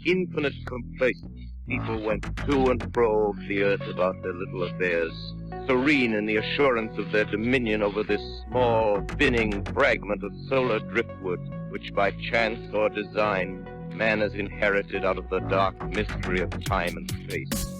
infinite complacency. People went to and fro over the earth about their little affairs, serene in the assurance of their dominion over this small, spinning fragment of solar driftwood, which by chance or design man has inherited out of the dark mystery of time and space.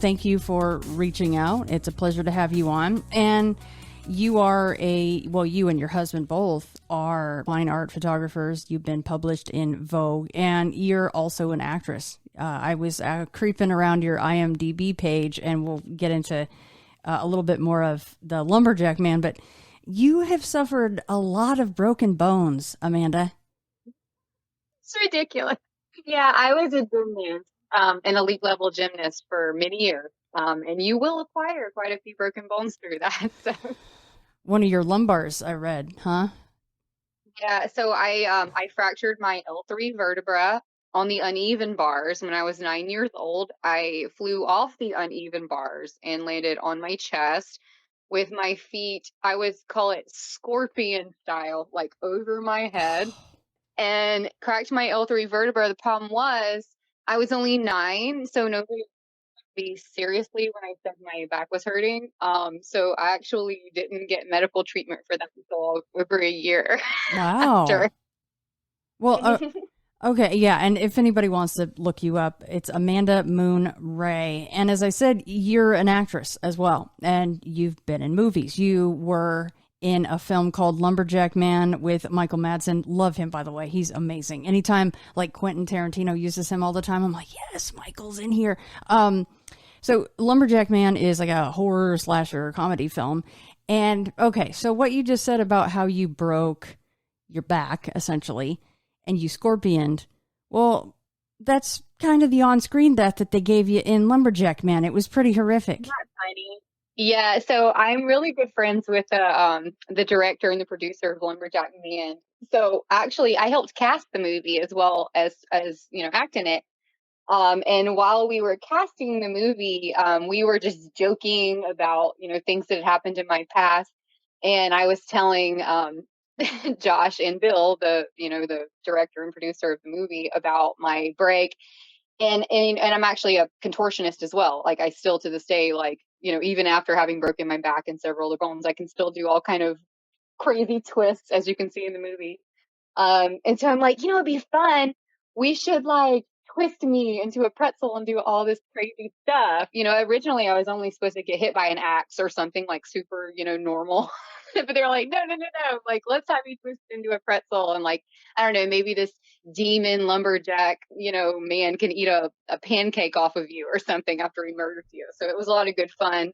Thank you for reaching out. It's a pleasure to have you on. And you are you and your husband both are fine art photographers. You've been published in Vogue, and you're also an actress. I was creeping around your IMDb page, and we'll get into a little bit more of the Lumberjack Man, but you have suffered a lot of broken bones, Amanda. It's ridiculous. Yeah, I was a gymnast, an elite level gymnast for many years. And you will acquire quite a few broken bones through that. So. One of your lumbars, I read, huh? Yeah, so I fractured my L3 vertebra on the uneven bars when I was 9 years old. I flew off the uneven bars and landed on my chest with my feet, I would call it scorpion style, like over my head, and cracked my L3 vertebra. The problem was I was only 9, so nobody took me seriously when I said my back was hurting. So I actually didn't get medical treatment for that until over a year. Wow. After. Well, okay, yeah, and if anybody wants to look you up, it's Amanda Moon Ray. And as I said, you're an actress as well, and you've been in movies. You were in a film called Lumberjack Man with Michael Madsen. Love him, by the way. He's amazing. Anytime, like, Quentin Tarantino uses him all the time, I'm like, yes, Michael's in here. So Lumberjack Man is like a horror slasher comedy film. And, okay, so what you just said about how you broke your back, essentially, and you scorpioned, well, that's kind of the on-screen death that they gave you in Lumberjack Man. It was pretty horrific. Not funny. Yeah, so I'm really good friends with the director and the producer of Lumberjack Man. So actually, I helped cast the movie as well as act in it. And while we were casting the movie, we were just joking about things that had happened in my past, and I was telling Josh and Bill, the director and producer of the movie, about my break. And I'm actually a contortionist as well. Like, I still to this day, like, even after having broken my back and several other bones, I can still do all kind of crazy twists, as you can see in the movie. And so I'm like, it'd be fun. We should like twist me into a pretzel and do all this crazy stuff. Originally I was only supposed to get hit by an axe or something like super, normal. But they're like, no. Like, let's have you twist into a pretzel. And like, I don't know, maybe this demon lumberjack, man can eat a pancake off of you or something after he murders you. So it was a lot of good fun.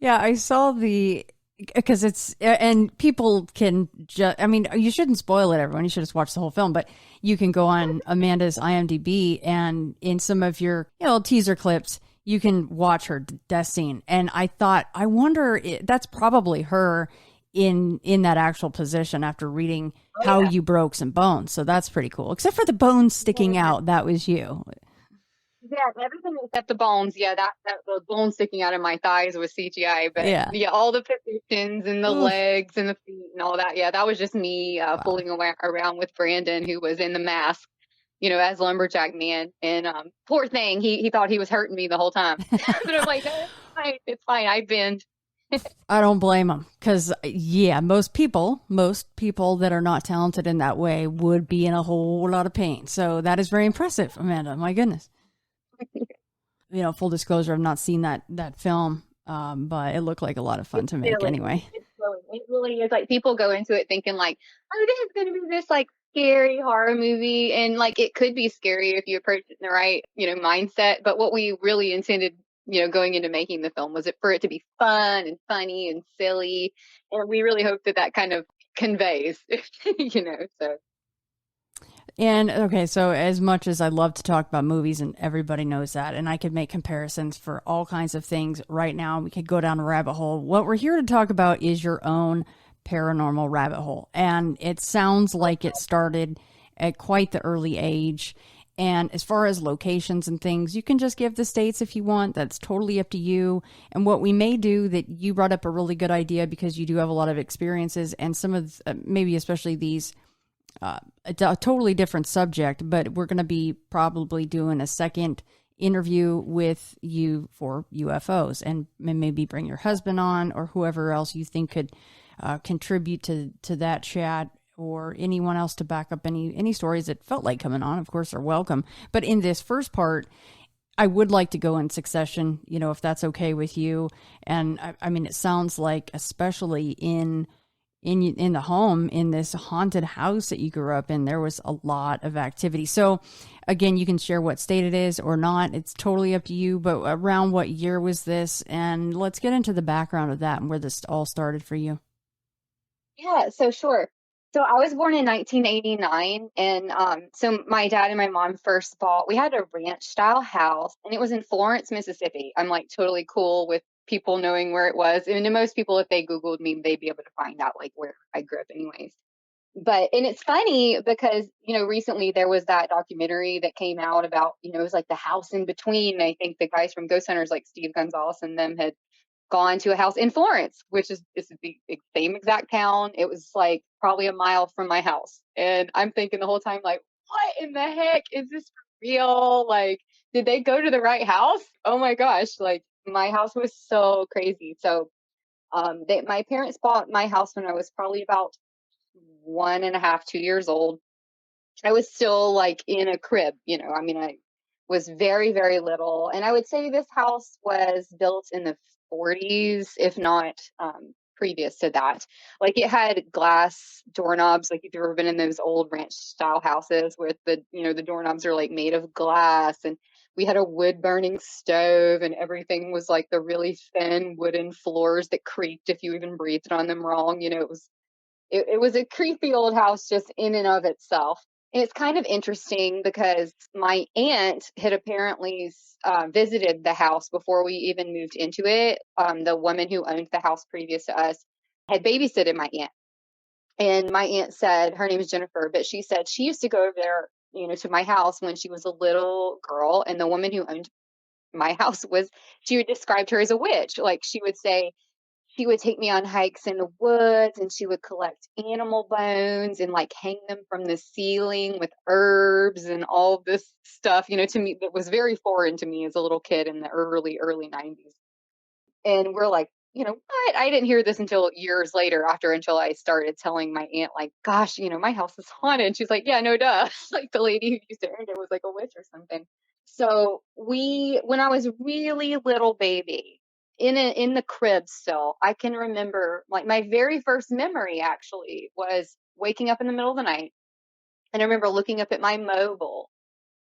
Yeah, I saw because it's, and people can just, I mean, you shouldn't spoil it, everyone. You should just watch the whole film, but you can go on Amanda's IMDb, and in some of your, teaser clips, you can watch her death scene. And I thought, I wonder, that's probably her in that actual position after reading how you broke some bones. So that's pretty cool. Except for the bones sticking out, that was you. Yeah, everything except the bones. Yeah, that the bone sticking out of my thighs was CGI. But yeah all the positions and the legs and the feet and all that. Yeah, that was just me fooling around with Brandon, who was in the mask, as Lumberjack Man. And poor thing, he thought he was hurting me the whole time. But I'm like, no, it's fine. I bend. I don't blame him, because most people that are not talented in that way would be in a whole lot of pain. So that is very impressive, Amanda. My goodness. Full disclosure, I've not seen that film, but it looked like a lot of fun to make anyway. It really is. Like, people go into it thinking like, oh, this is going to be this like scary horror movie, and like it could be scary if you approach it in the right, mindset. But what we really intended, going into making the film was it for it to be fun and funny and silly, and we really hope that that kind of conveys, So And okay, so as much as I love to talk about movies, and everybody knows that, and I could make comparisons for all kinds of things right now, we could go down a rabbit hole. What we're here to talk about is your own paranormal rabbit hole. And it sounds like it started at quite the early age. And as far as locations and things, you can just give the states if you want. That's totally up to you. And what we may do, that you brought up a really good idea because you do have a lot of experiences, and some of maybe especially these a totally different subject, but we're going to be probably doing a second interview with you for UFOs, and maybe bring your husband on or whoever else you think could contribute to that chat, or anyone else to back up any stories that felt like coming on, of course, are welcome. But in this first part, I would like to go in succession, if that's okay with you. And I mean, it sounds like, especially in the home, in this haunted house that you grew up in, there was a lot of activity. So again, you can share what state it is or not. It's totally up to you. But around what year was this? And let's get into the background of that and where this all started for you. yeah, so sure. So I was born in 1989, and so my dad and my mom first bought. We had a ranch style house, and it was in Florence, Mississippi. I'm like totally cool with people knowing where it was, and to most people, if they Googled me, they'd be able to find out like where I grew up, anyways. And it's funny because recently there was that documentary that came out about, it was like the house in between. I think the guys from Ghost Hunters, like Steve Gonzalez and them, had gone to a house in Florence, which is the same exact town. It was like probably a mile from my house. And I'm thinking the whole time, like, what in the heck? Is this for real? Like, did they go to the right house? Oh my gosh. Like, my house was so crazy. So, my parents bought my house when I was probably about 1.5, 2 years old. I was still like in a crib, I mean, I was very, very little. And I would say this house was built in the 40s, if not previous to that. Like it had glass doorknobs, like if you've ever been in those old ranch style houses where the doorknobs are like made of glass. And we had a wood burning stove, and everything was like the really thin wooden floors that creaked if you even breathed on them wrong. It was a creepy old house just in and of itself. And it's kind of interesting because my aunt had apparently visited the house before we even moved into it. The woman who owned the house previous to us had babysitted my aunt. And my aunt said, her name is Jennifer, but she said she used to go over there, to my house when she was a little girl. And the woman who owned my house she would describe her as a witch. Like she would say, she would take me on hikes in the woods, and she would collect animal bones and like hang them from the ceiling with herbs and all this stuff, to me that was very foreign to me as a little kid in the early 90s. And we're like, what? I didn't hear this until years later until I started telling my aunt, like, gosh, my house is haunted. And she's like, yeah, no, duh. Like the lady who used to own it was like a witch or something. So when I was really little baby, in the crib still, I can remember like my very first memory actually was waking up in the middle of the night. And I remember looking up at my mobile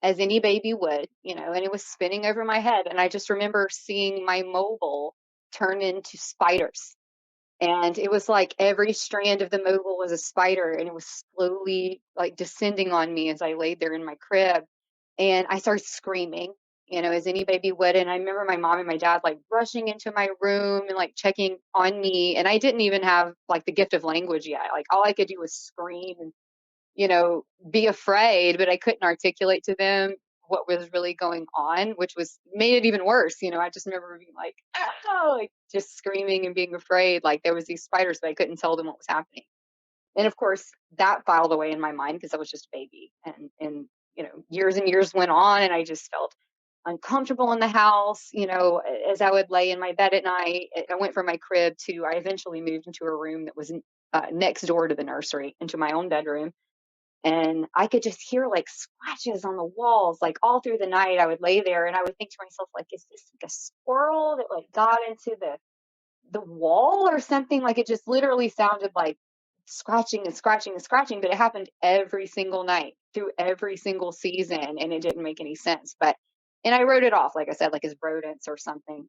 as any baby would, and it was spinning over my head. And I just remember seeing my mobile turn into spiders. And it was like every strand of the mobile was a spider, and it was slowly like descending on me as I laid there in my crib. And I started screaming, as any baby would. And I remember my mom and my dad like rushing into my room and like checking on me. And I didn't even have like the gift of language yet. Like all I could do was scream and be afraid, but I couldn't articulate to them what was really going on, which made it even worse. I just remember being like, oh, like just screaming and being afraid. Like there was these spiders, but I couldn't tell them what was happening. And of course that filed away in my mind because I was just a baby. And years and years went on, and I just felt uncomfortable in the house. As I would lay in my bed at night, I went from my crib I eventually moved into a room that was next door to the nursery, into my own bedroom. And I could just hear like scratches on the walls, like all through the night. I would lay there and I would think to myself, like, is this like a squirrel that like got into the wall or something? Like it just literally sounded like scratching and scratching and scratching, but it happened every single night through every single season, and it didn't make any sense. And I wrote it off, like I said, like as rodents or something.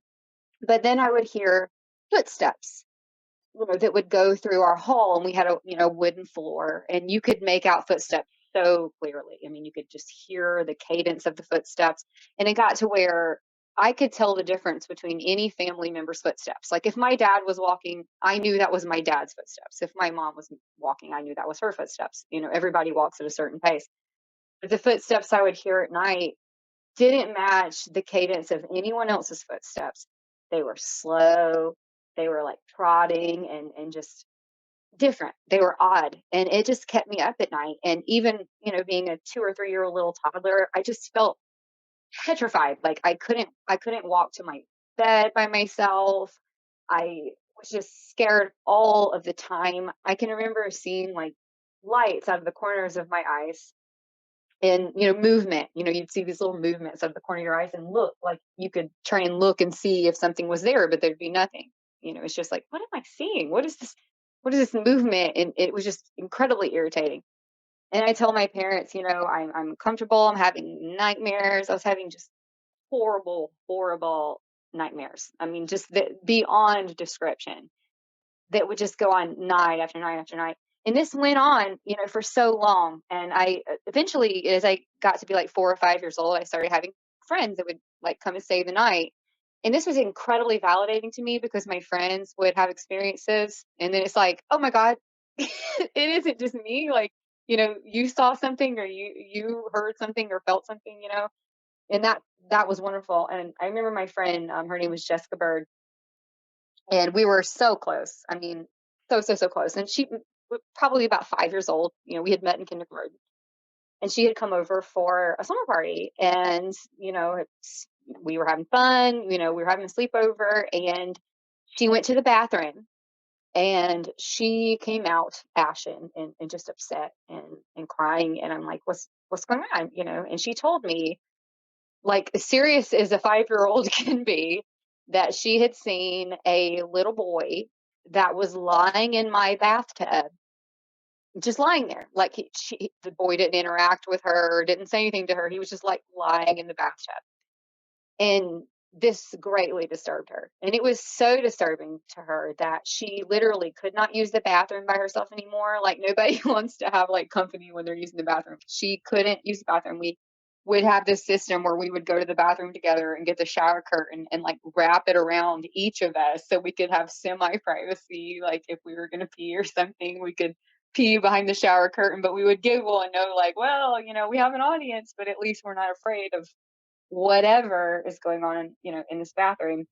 But then I would hear footsteps, that would go through our hall, and we had a, wooden floor, and you could make out footsteps so clearly. I mean, you could just hear the cadence of the footsteps. And it got to where I could tell the difference between any family member's footsteps. Like if my dad was walking, I knew that was my dad's footsteps. If my mom was walking, I knew that was her footsteps. Everybody walks at a certain pace. But the footsteps I would hear at night didn't match the cadence of anyone else's footsteps. They were slow. They were like trotting and just different. They were odd. And it just kept me up at night. And even, being a 2 or 3 year old little toddler, I just felt petrified. Like I couldn't walk to my bed by myself. I was just scared all of the time. I can remember seeing like lights out of the corners of my eyes, and movement. You'd see these little movements out of the corner of your eyes, and look, like you could try and look and see if something was there, but there'd be nothing. It's just like, what am I seeing? What is this movement? And it was just incredibly irritating. And I tell my parents, I'm comfortable. I'm having nightmares. I was having just horrible nightmares. I mean, just beyond description, that would just go on night after night after night. And this went on, for so long. And I eventually, as I got to be like 4 or 5 years old, I started having friends that would like come and stay the night. And this was incredibly validating to me, because my friends would have experiences. And then it's like, oh my God, it isn't just me. Like, you saw something, or you heard something or felt something, and that was wonderful. And I remember my friend, her name was Jessica Bird, and we were so close. I mean, so close. And she was probably about 5 years old. We had met in kindergarten, and she had come over for a summer party, and we were having fun. We were having a sleepover, and she went to the bathroom, and she came out ashen and just upset and crying. And I'm like, what's going on? And she told me, like as serious as a 5-year-old can be, that she had seen a little boy that was lying in my bathtub, just lying there. Like the boy didn't interact with her, didn't say anything to her. He was just like lying in the bathtub. And this greatly disturbed her. And it was so disturbing to her that she literally could not use the bathroom by herself anymore. Like nobody wants to have like company when they're using the bathroom. She couldn't use the bathroom. We would have this system where we would go to the bathroom together and get the shower curtain and like wrap it around each of us, so we could have semi privacy. Like if we were going to pee or something, we could pee behind the shower curtain, but we would giggle and know like, well, we have an audience, but at least we're not afraid of whatever is going on, in this bathroom.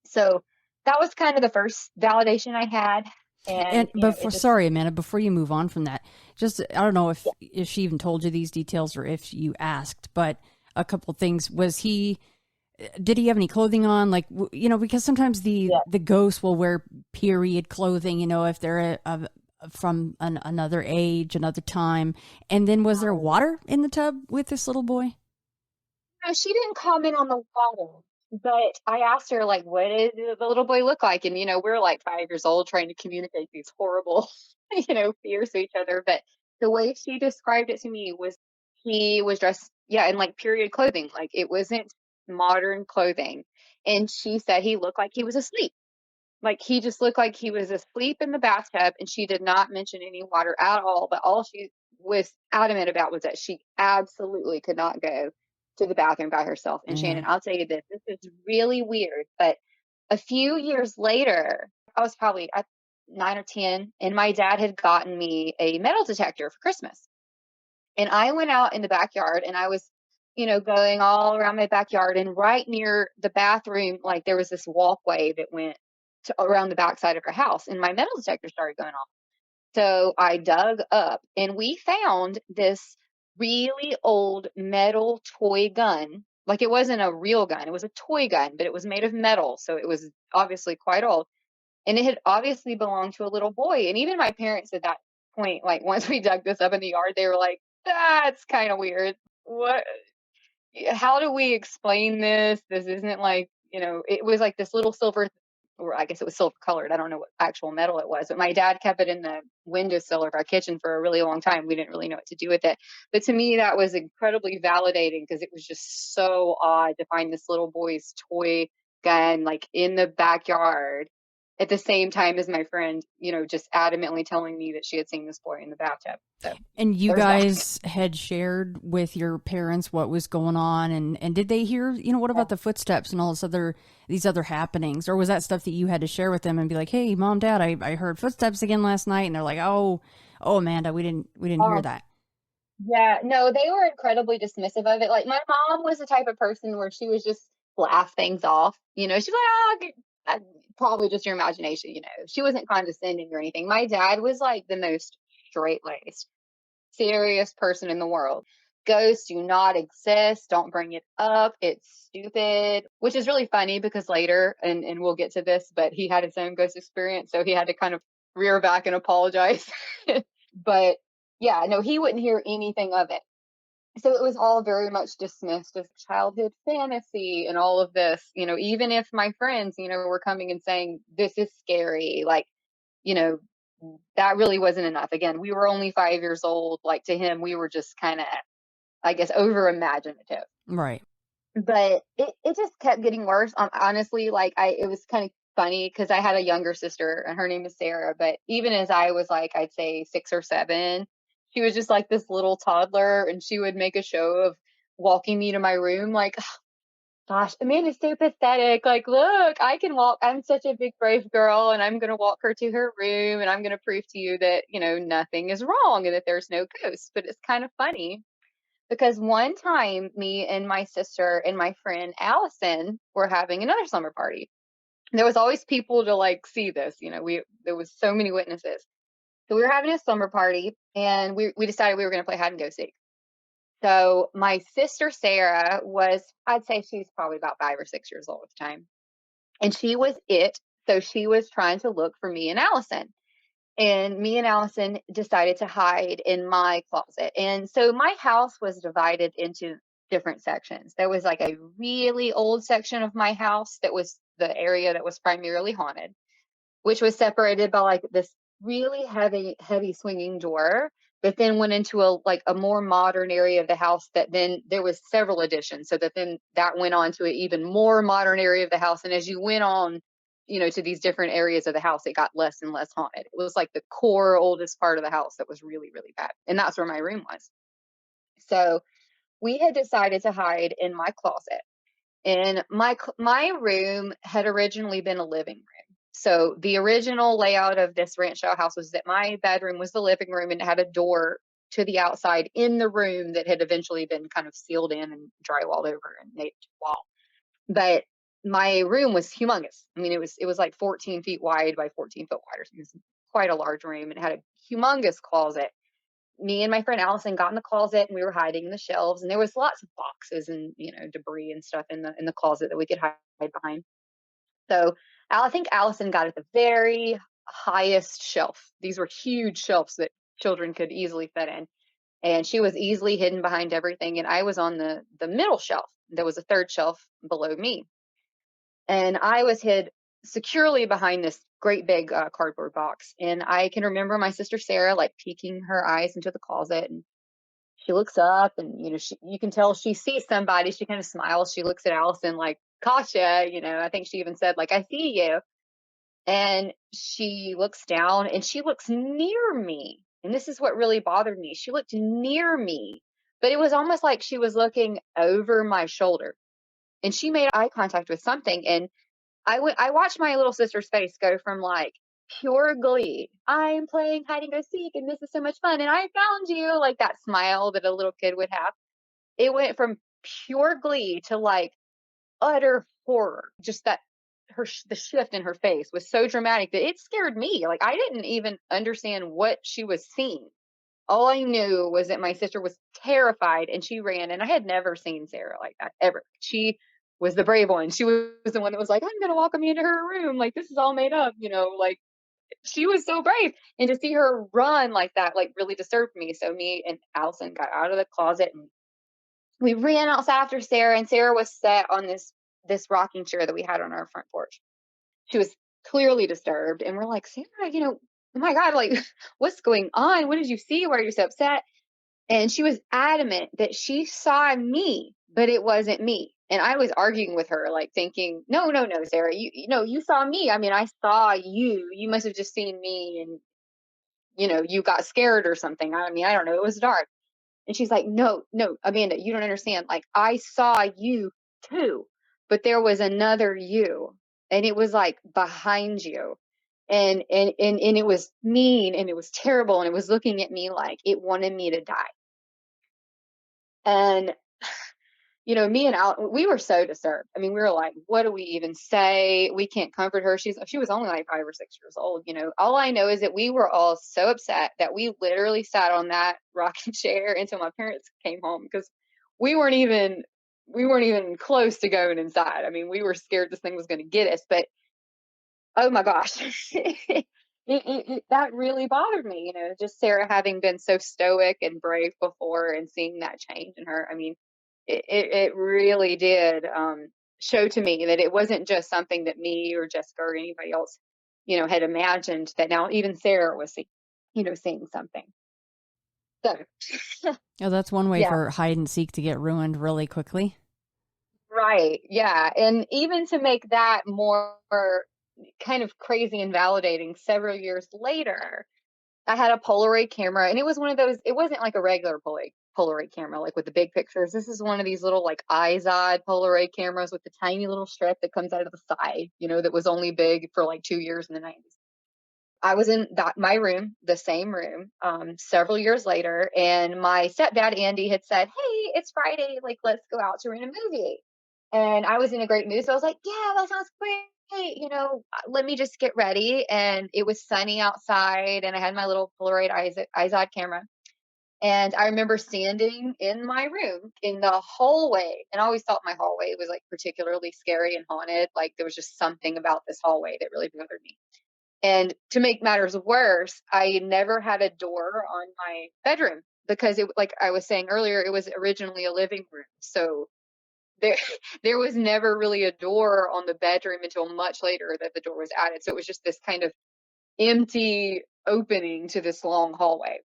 So that was kind of the first validation I had. And Sorry, Amanda, before you move on from that, just, I don't know if she even told you these details or if you asked, but a couple things. Did he have any clothing on? Like, because sometimes the ghosts will wear period clothing, if they're from another age, another time. And then was there water in the tub with this little boy? No, she didn't comment on the water, but I asked her, like, what did the little boy look like? And, we're like 5 years old trying to communicate these horrible, fears to each other. But the way she described it to me was he was dressed, in like period clothing. Like it wasn't modern clothing. And she said he looked like he was asleep. Like he just looked like he was asleep in the bathtub, and she did not mention any water at all. But all she was adamant about was that she absolutely could not go to the bathroom by herself. And Shannon, I'll tell you this is really weird, but a few years later, I was probably at 9 or 10, and my dad had gotten me a metal detector for Christmas. And I went out in the backyard, and I was, going all around my backyard, and right near the bathroom, like there was this walkway that went around the backside of her house, and my metal detector started going off. So I dug up, and we found this really old metal toy gun. Like it wasn't a real gun, it was a toy gun, but it was made of metal. So it was obviously quite old. And it had obviously belonged to a little boy. And even my parents at that point, like once we dug this up in the yard, they were like, that's kind of weird. How do we explain this? This isn't like, it was like this little silver or I guess it was silver colored. I don't know what actual metal it was, but my dad kept it in the windowsill of our kitchen for a really long time. We didn't really know what to do with it. But to me, that was incredibly validating because it was just so odd to find this little boy's toy gun like in the backyard at the same time as my friend, just adamantly telling me that she had seen this boy in the bathtub. So And you there's that. guys had shared with your parents what was going on, and did they hear, what about the footsteps and all these other happenings? Or was that stuff that you had to share with them and be like, hey, mom, dad, I heard footsteps again last night, and they're like, oh, Amanda, we didn't hear that. Yeah, no, they were incredibly dismissive of it. Like my mom was the type of person where she was just laugh things off. She's like, oh, probably just your imagination. She wasn't condescending or anything. My dad was like the most straight-laced, serious person in the world. Ghosts do not exist. Don't bring it up. It's stupid, which is really funny because later, and we'll get to this, but he had his own ghost experience. So he had to kind of rear back and apologize. But yeah, no, he wouldn't hear anything of it. So it was all very much dismissed as childhood fantasy and all of this, even if my friends, were coming and saying, this is scary, like, that really wasn't enough. Again, we were only 5 years old. Like to him, we were just kind of, I guess, over imaginative. Right. But it just kept getting worse. Honestly, like it was kind of funny because I had a younger sister and her name is Sarah. But even as I was like, I'd say 6 or 7, she was just like this little toddler, and she would make a show of walking me to my room. Like, gosh, Amanda's so pathetic. Like, look, I can walk. I'm such a big, brave girl, and I'm going to walk her to her room, and I'm going to prove to you that, nothing is wrong and that there's no ghost. But it's kind of funny because one time me and my sister and my friend Allison were having another slumber party. There was always people to like see this, there was so many witnesses. So we were having a slumber party, and we decided we were going to play hide and go seek. So my sister Sarah was, I'd say she's probably about 5 or 6 years old at the time. And she was it. So she was trying to look for me and Allison. And me and Allison decided to hide in my closet. And so my house was divided into different sections. There was like a really old section of my house that was the area that was primarily haunted, which was separated by like this really heavy swinging door, but then went into a more modern area of the house that then there was several additions. So that went on to an even more modern area of the house. And as you went on, to these different areas of the house, it got less and less haunted. It was like the core oldest part of the house that was really, really bad. And that's where my room was. So we had decided to hide in my closet. And my room had originally been a living room. So the original layout of this ranch style house was that my bedroom was the living room, and it had a door to the outside in the room that had eventually been kind of sealed in and drywalled over and made to wall. But my room was humongous. I mean, it was like 14 feet wide by 14 foot wide. It was quite a large room, and it had a humongous closet. Me and my friend Allison got in the closet, and we were hiding in the shelves, and there was lots of boxes and debris and stuff in the closet that we could hide behind. So I think Allison got at the very highest shelf. These were huge shelves that children could easily fit in, and she was easily hidden behind everything, and I was on the middle shelf. There was a third shelf below me, and I was hid securely behind this great big cardboard box. And I can remember my sister Sarah like peeking her eyes into the closet, and she looks up, and you can tell she sees somebody. She kind of smiles. She looks at Allison like, Kasha, I think she even said like, I see you. And she looks down, and she looks near me. And this is what really bothered me. She looked near me, but it was almost like she was looking over my shoulder, and she made eye contact with something. And I watched my little sister's face go from like pure glee. I'm playing hide and go seek, and this is so much fun, and I found you, like that smile that a little kid would have. It went from pure glee to like utter horror. Just that the shift in her face was so dramatic that it scared me. Like I didn't even understand what she was seeing. All I knew was that my sister was terrified, and she ran. And I had never seen Sarah like that ever. She was the brave one. She was the one that was like, I'm going to welcome me into her room. Like, this is all made up, like she was so brave. And to see her run like that, like really disturbed me. So me and Allison got out of the closet, and we ran outside after Sarah, and Sarah was set on this rocking chair that we had on our front porch. She was clearly disturbed. And we're like, Sarah, oh my God, like, what's going on? What did you see? Why are you so upset? And she was adamant that she saw me, but it wasn't me. And I was arguing with her, like thinking, no, no, no, Sarah, you saw me. I mean, I saw you. You must have just seen me and, you got scared or something. I mean, I don't know. It was dark. And she's like, no, no, Amanda, you don't understand. Like, I saw you too, but there was another you, and it was like behind you. And it was mean, and it was terrible, and it was looking at me like it wanted me to die. And me and Al, we were so disturbed. I mean, we were like, what do we even say? We can't comfort her. She was only like 5 or 6 years old. All I know is that we were all so upset that we literally sat on that rocking chair until my parents came home, because we weren't even close to going inside. I mean, we were scared this thing was going to get us, but oh my gosh, that really bothered me. Just Sarah having been so stoic and brave before, and seeing that change in her. I mean, it really did show to me that it wasn't just something that me or Jessica or anybody else, had imagined, that now even Sarah was seeing something. So, Oh, that's one way yeah, for hide and seek to get ruined really quickly. right. Yeah. And even to make that more kind of crazy and validating, several years later, I had a Polaroid camera, and it was one of those, it wasn't like a regular Polaroid camera, like with the big pictures. This is one of these little like iZod Polaroid cameras with the tiny little strip that comes out of the side, that was only big for like 2 years in the 90s. I was in my room, the same room, several years later, and my stepdad, Andy, had said, hey, it's Friday, like, let's go out to rent a movie. And I was in a great mood. So I was like, yeah, that sounds great. Let me just get ready. And it was sunny outside, and I had my little Polaroid iZod camera. And I remember standing in my room in the hallway, and I always thought my hallway was like particularly scary and haunted. Like, there was just something about this hallway that really bothered me. And to make matters worse, I never had a door on my bedroom, because it, like I was saying earlier, it was originally a living room. So there, there was never really a door on the bedroom until much later that the door was added. So it was just this kind of empty opening to this long hallway.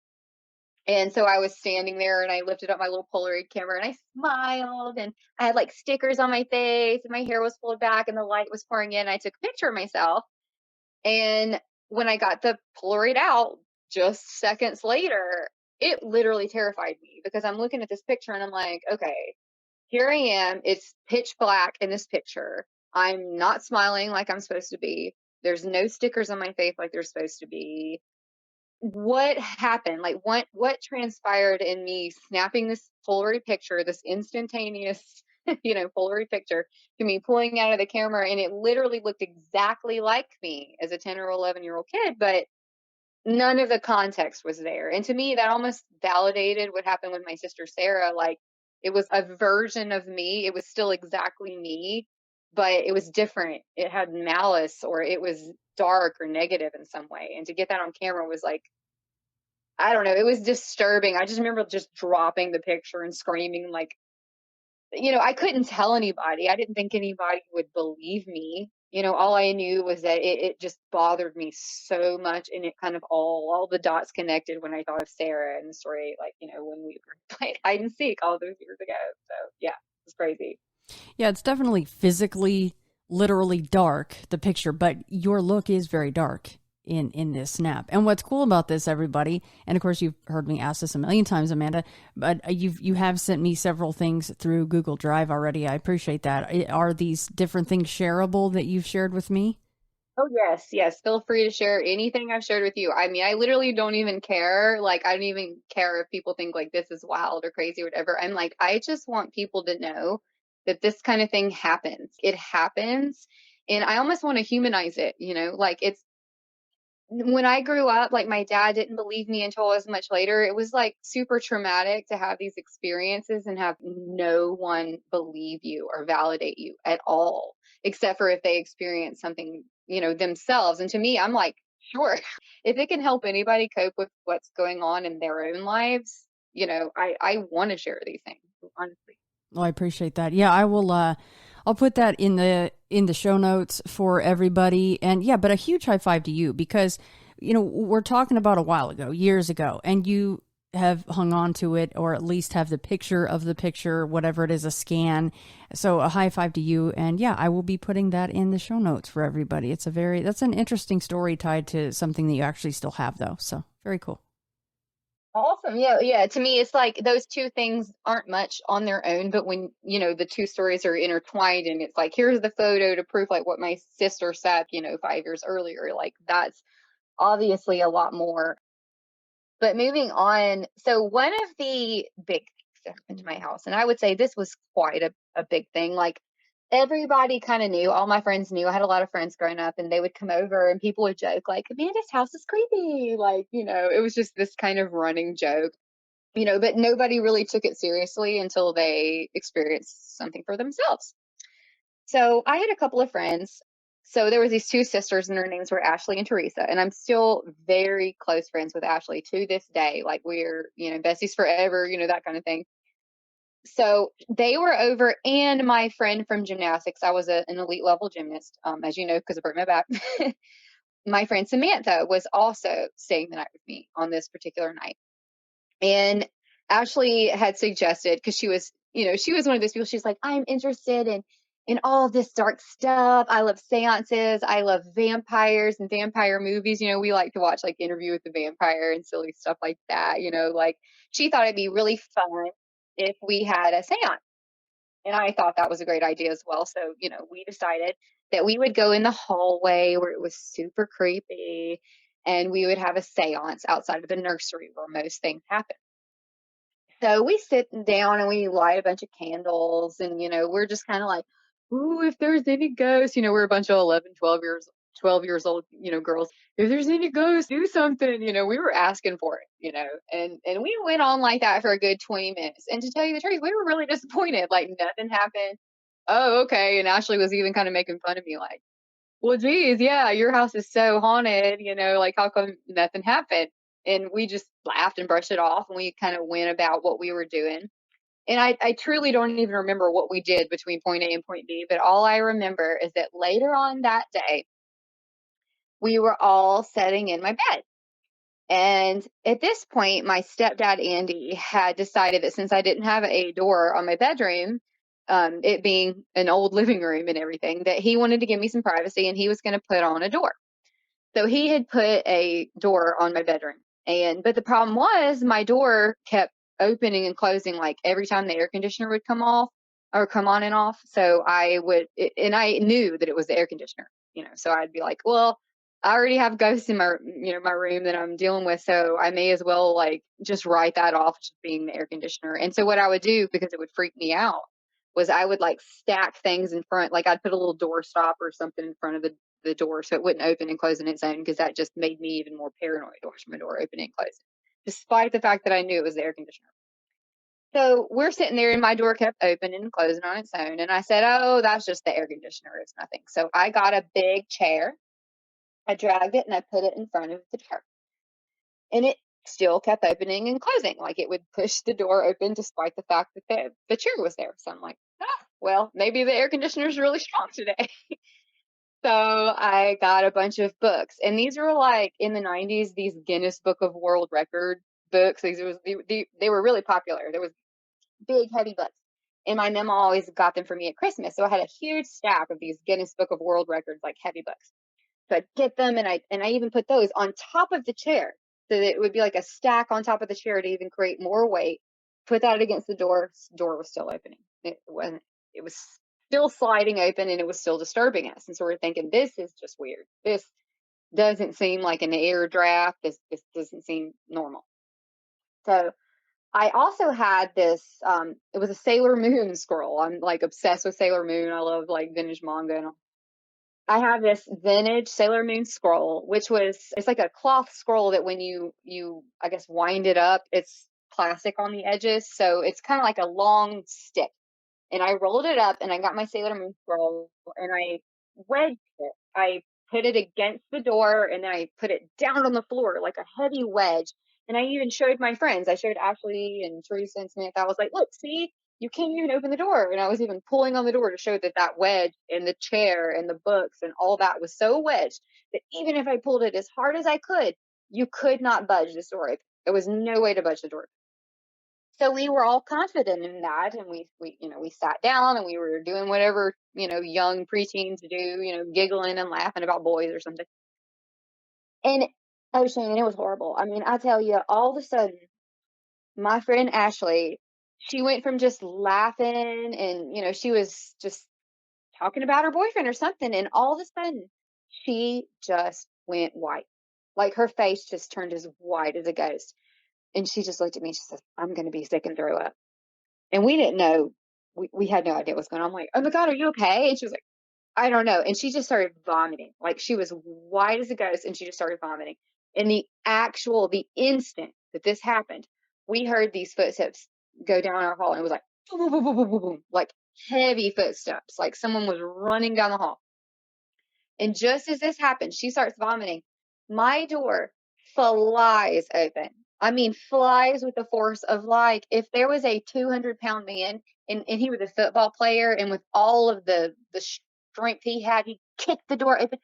And so I was standing there, and I lifted up my little Polaroid camera, and I smiled, and I had like stickers on my face, and my hair was pulled back, and the light was pouring in. I took a picture of myself. And when I got the Polaroid out just seconds later, it literally terrified me, because I'm looking at this picture and I'm like, okay, here I am. It's pitch black in this picture. I'm not smiling like I'm supposed to be. There's no stickers on my face like there's supposed to be. What happened? Like, what transpired in me snapping this Polaroid picture, this instantaneous, Polaroid picture, to me pulling out of the camera, and it literally looked exactly like me as a 10 or 11-year-old kid, but none of the context was there. And to me, that almost validated what happened with my sister Sarah. Like, it was a version of me. It was still exactly me, but it was different. It had malice, or it was dark or negative in some way. And to get that on camera was like, I don't know, it was disturbing. I just remember just dropping the picture and screaming, like, I couldn't tell anybody. I didn't think anybody would believe me. All I knew was that it just bothered me so much, and it kind of all the dots connected when I thought of Sarah and the story, like, when we were playing hide and seek all those years ago. So yeah, it's crazy. Yeah, it's definitely physically, literally dark, the picture, but your look is very dark in this snap. And what's cool about this, everybody, and of course you've heard me ask this a million times, Amanda, but you have sent me several things through Google Drive already. I appreciate that. Are these different things shareable that you've shared with me? Oh, yes, yes. Feel free to share anything I've shared with you. I mean, I literally don't even care. Like, I don't even care if people think like this is wild or crazy or whatever. I'm like, I just want people to know that this kind of thing happens. It happens. And I almost want to humanize it, like, it's, when I grew up, like, my dad didn't believe me until as much later. It was like super traumatic to have these experiences and have no one believe you or validate you at all, except for if they experience something, themselves. And to me, I'm like, sure, if it can help anybody cope with what's going on in their own lives, I want to share these things, honestly. Well, I appreciate that. Yeah, I will. I'll put that in the show notes for everybody. And yeah, but a huge high five to you because, we're talking about a while ago, years ago, and you have hung on to it, or at least have the picture of the picture, whatever it is, a scan. So a high five to you. And yeah, I will be putting that in the show notes for everybody. That's an interesting story tied to something that you actually still have though. So very cool. Awesome. Yeah. Yeah. To me, it's like those two things aren't much on their own, but when, the two stories are intertwined and it's like, here's the photo to prove like what my sister said, 5 years earlier, like that's obviously a lot more. But moving on. So one of the big things that happened to my house, and I would say this was quite a big thing. Like everybody kind of knew, all my friends knew. I had a lot of friends growing up and they would come over and people would joke like, Amanda's house is creepy. Like, it was just this kind of running joke, but nobody really took it seriously until they experienced something for themselves. So I had a couple of friends. So there was these two sisters and their names were Ashley and Teresa. And I'm still very close friends with Ashley to this day. Like we're, besties forever, that kind of thing. So they were over, and my friend from gymnastics, I was an elite level gymnast, as you know, because I broke my back. My friend Samantha was also staying the night with me on this particular night. And Ashley had suggested, because she was one of those people, she's like, I'm interested in all this dark stuff. I love seances. I love vampires and vampire movies. We like to watch like Interview with the Vampire and silly stuff like that. Like she thought it'd be really fun if we had a seance. And I thought that was a great idea as well. So, we decided that we would go in the hallway where it was super creepy and we would have a seance outside of the nursery where most things happen. So we sit down and we light a bunch of candles and, we're just kind of like, ooh, if there's any ghosts, we're a bunch of 11, 12 years old, girls. If there's any ghosts, do something, we were asking for it, and we went on like that for a good 20 minutes. And to tell you the truth, we were really disappointed. Like nothing happened. Oh, okay. And Ashley was even kind of making fun of me like, well, geez, yeah, your house is so haunted, like how come nothing happened? And we just laughed and brushed it off and we kind of went about what we were doing. And I truly don't even remember what we did between point A and point B, but all I remember is that later on that day, we were all sitting in my bed. And at this point, my stepdad, Andy, had decided that since I didn't have a door on my bedroom, it being an old living room and everything, that he wanted to give me some privacy and he was going to put on a door. So he had put a door on my bedroom. But the problem was my door kept opening and closing like every time the air conditioner would come off or come on and off. So and I knew that it was the air conditioner, so I'd be like, well, I already have ghosts in my, my room that I'm dealing with. So I may as well like just write that off as being the air conditioner. And so what I would do, because it would freak me out, was I would like stack things in front, like I'd put a little door stop or something in front of the door so it wouldn't open and close on its own, because that just made me even more paranoid watching my door opening and closing, despite the fact that I knew it was the air conditioner. So we're sitting there and my door kept opening and closing on its own. And I said, oh, that's just the air conditioner. It's nothing. So I got a big chair. I dragged it and I put it in front of the chair. And it still kept opening and closing. Like it would push the door open despite the fact that the chair was there. So I'm like, well, maybe the air conditioner is really strong today. So I got a bunch of books, and these were like in the 90s, these Guinness Book of World Record books. They were really popular. There was big, heavy books, and my mom always got them for me at Christmas. So I had a huge stack of these Guinness Book of World Records, like heavy books. So I'd get them, and I even put those on top of the chair, so that it would be like a stack on top of the chair to even create more weight. Put that against the door. Door was still opening. It wasn't. It was still sliding open and it was still disturbing us. And so we're thinking, this is just weird. This doesn't seem like an air draft. This doesn't seem normal. So I also had this, it was a Sailor Moon scroll. I'm like obsessed with Sailor Moon. I love like vintage manga and all. I have this vintage Sailor Moon scroll, it's like a cloth scroll that when you, I guess, wind it up, it's plastic on the edges. So it's kind of like a long stick. And I rolled it up and I got my Sailor Moon scroll and I wedged it. I put it against the door and then I put it down on the floor like a heavy wedge. And I even showed my friends. I showed Ashley and Teresa and Samantha. I was like, look, see, you can't even open the door. And I was even pulling on the door to show that that wedge and the chair and the books and all that was so wedged that even if I pulled it as hard as I could, you could not budge this door open. There was no way to budge the door. So we were all confident in that, and we sat down and we were doing whatever, young preteens do, giggling and laughing about boys or something. And oh, Shannon, it was horrible. I mean, I tell you, all of a sudden, my friend Ashley, she went from just laughing and, she was just talking about her boyfriend or something, and all of a sudden, she just went white. Like her face just turned as white as a ghost. And she just looked at me and she said, I'm going to be sick and throw up. And we didn't know, we had no idea what was going on. I'm like, oh my God, are you okay? And she was like, I don't know. And she just started vomiting. Like she was white as a ghost and she just started vomiting. And the instant that this happened, we heard these footsteps go down our hall and it was like, boom, boom, boom, boom, boom, boom, boom, like heavy footsteps, like someone was running down the hall. And just as this happened, she starts vomiting. My door flies open. I mean, flies with the force of like, if there was a 200-pound man and he was a football player and with all of the strength he had, he kicked the door open.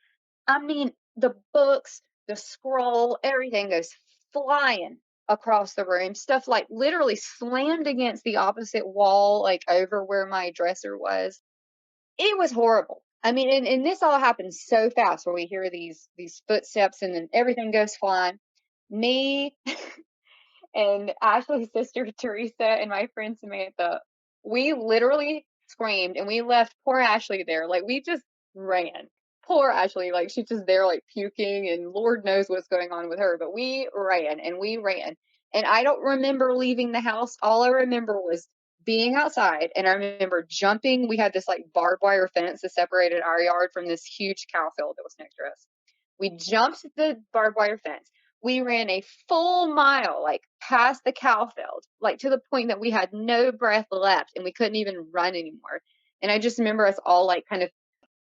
I mean, the books, the scroll, everything goes flying across the room. Stuff like literally slammed against the opposite wall, like over where my dresser was. It was horrible. I mean, and this all happens so fast where we hear these footsteps and then everything goes flying. Me and Ashley's sister Teresa and my friend Samantha, we literally screamed and we left poor Ashley there. Like we just ran. Poor Ashley, like she's just there like puking and Lord knows what's going on with her. But we ran and we ran. And I don't remember leaving the house. All I remember was being outside and I remember jumping. We had this like barbed wire fence that separated our yard from this huge cow field that was next to us. We jumped the barbed wire fence. We ran a full mile, like past the cow field, like to the point that we had no breath left and we couldn't even run anymore. And I just remember us all like kind of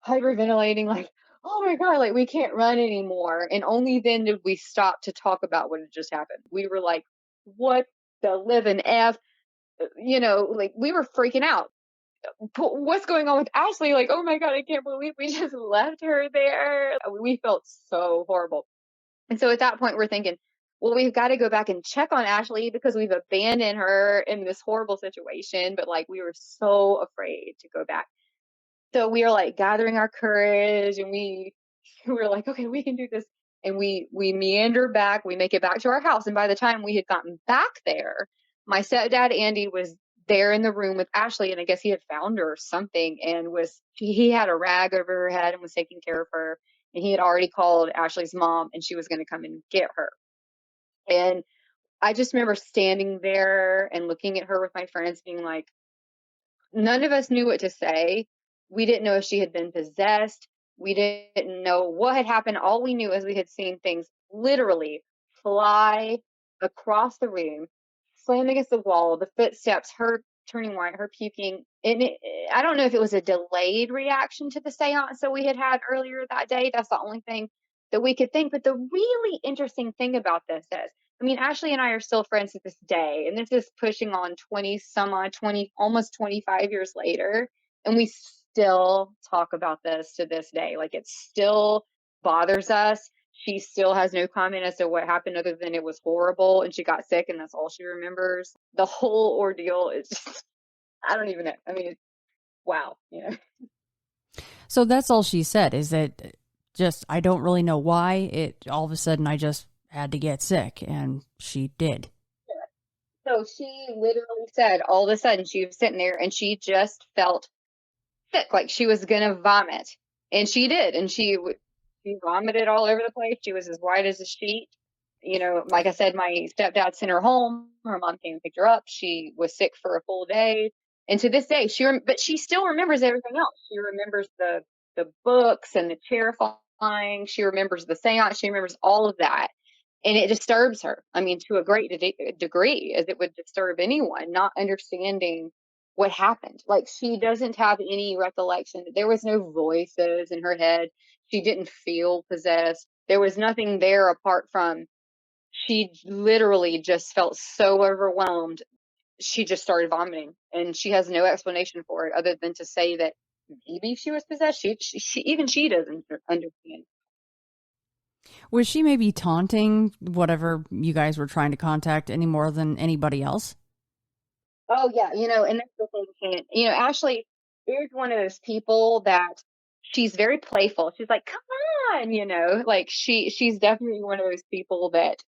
hyperventilating, like, oh my God, like we can't run anymore. And only then did we stop to talk about what had just happened. We were like, what the living F? Like we were freaking out. What's going on with Ashley? Like, oh my God, I can't believe we just left her there. We felt so horrible. And so at that point, we're thinking, well, we've got to go back and check on Ashley because we've abandoned her in this horrible situation. But like, we were so afraid to go back. So we are like gathering our courage and we were like, okay, we can do this. And we meander back, we make it back to our house. And by the time we had gotten back there, my stepdad, Andy, was there in the room with Ashley. And I guess he had found her or something and he had a rag over her head and was taking care of her. And he had already called Ashley's mom and she was going to come and get her. And I just remember standing there and looking at her with my friends being like, none of us knew what to say. We didn't know if she had been possessed. We didn't know what had happened. All we knew is we had seen things literally fly across the room, slam against the wall, the footsteps, her turning white, her puking. And I don't know if it was a delayed reaction to the seance that we had had earlier that day. That's the only thing that we could think. But the really interesting thing about this is, I mean, Ashley and I are still friends to this day, and this is pushing on 20, almost 25 years later, and we still talk about this to this day. Like it still bothers us. She still has no comment as to what happened other than it was horrible and she got sick and that's all she remembers. The whole ordeal is just, I don't even know. I mean, wow. So that's all she said, is that just, I don't really know why all of a sudden I just had to get sick, and she did. So she literally said all of a sudden she was sitting there and she just felt sick, like she was gonna vomit, and she did, and she vomited all over the place. She was as white as a sheet. Like I said, my stepdad sent her home. Her mom came and picked her up. She was sick for a full day, and to this day, but she still remembers everything else. She remembers the books and the chair flying. She remembers the seance. She remembers all of that. And it disturbs her. I mean, to a great degree, as it would disturb anyone, not understanding what happened. Like, she doesn't have any recollection. There was no voices in her head. She didn't feel possessed. There was nothing there apart from she literally just felt so overwhelmed. she just started vomiting, and she has no explanation for it other than to say that maybe she was possessed. Even she doesn't understand. Was she maybe taunting whatever you guys were trying to contact any more than anybody else? Oh yeah, and that's the thing, Ashley is one of those people that she's very playful. She's like, come on, like she's definitely one of those people that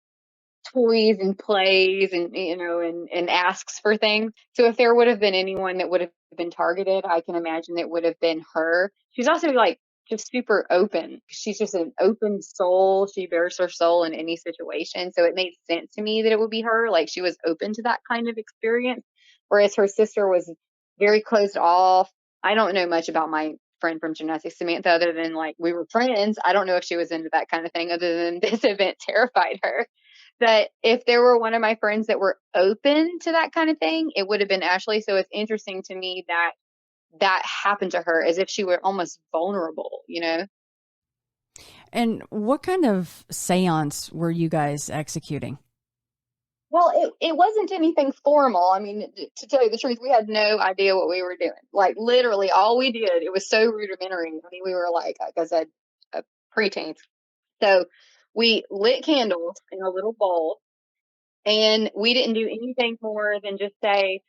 toys and plays and and asks for things. So if there would have been anyone that would have been targeted, I can imagine it would have been her. She's also like just super open. She's just an open soul. She bears her soul in any situation. So it made sense to me that it would be her. Like she was open to that kind of experience. Whereas her sister was very closed off. I don't know much about my friend from gymnastics, Samantha, other than like we were friends. I don't know if she was into that kind of thing, other than this event terrified her. But if there were one of my friends that were open to that kind of thing, it would have been Ashley. So it's interesting to me that that happened to her as if she were almost vulnerable. And what kind of seance were you guys executing? Well, it wasn't anything formal. I mean, to tell you the truth, we had no idea what we were doing. Like literally all we did, it was so rudimentary. I mean, we were like I said, preteens. So we lit candles in a little bowl, and we didn't do anything more than just say,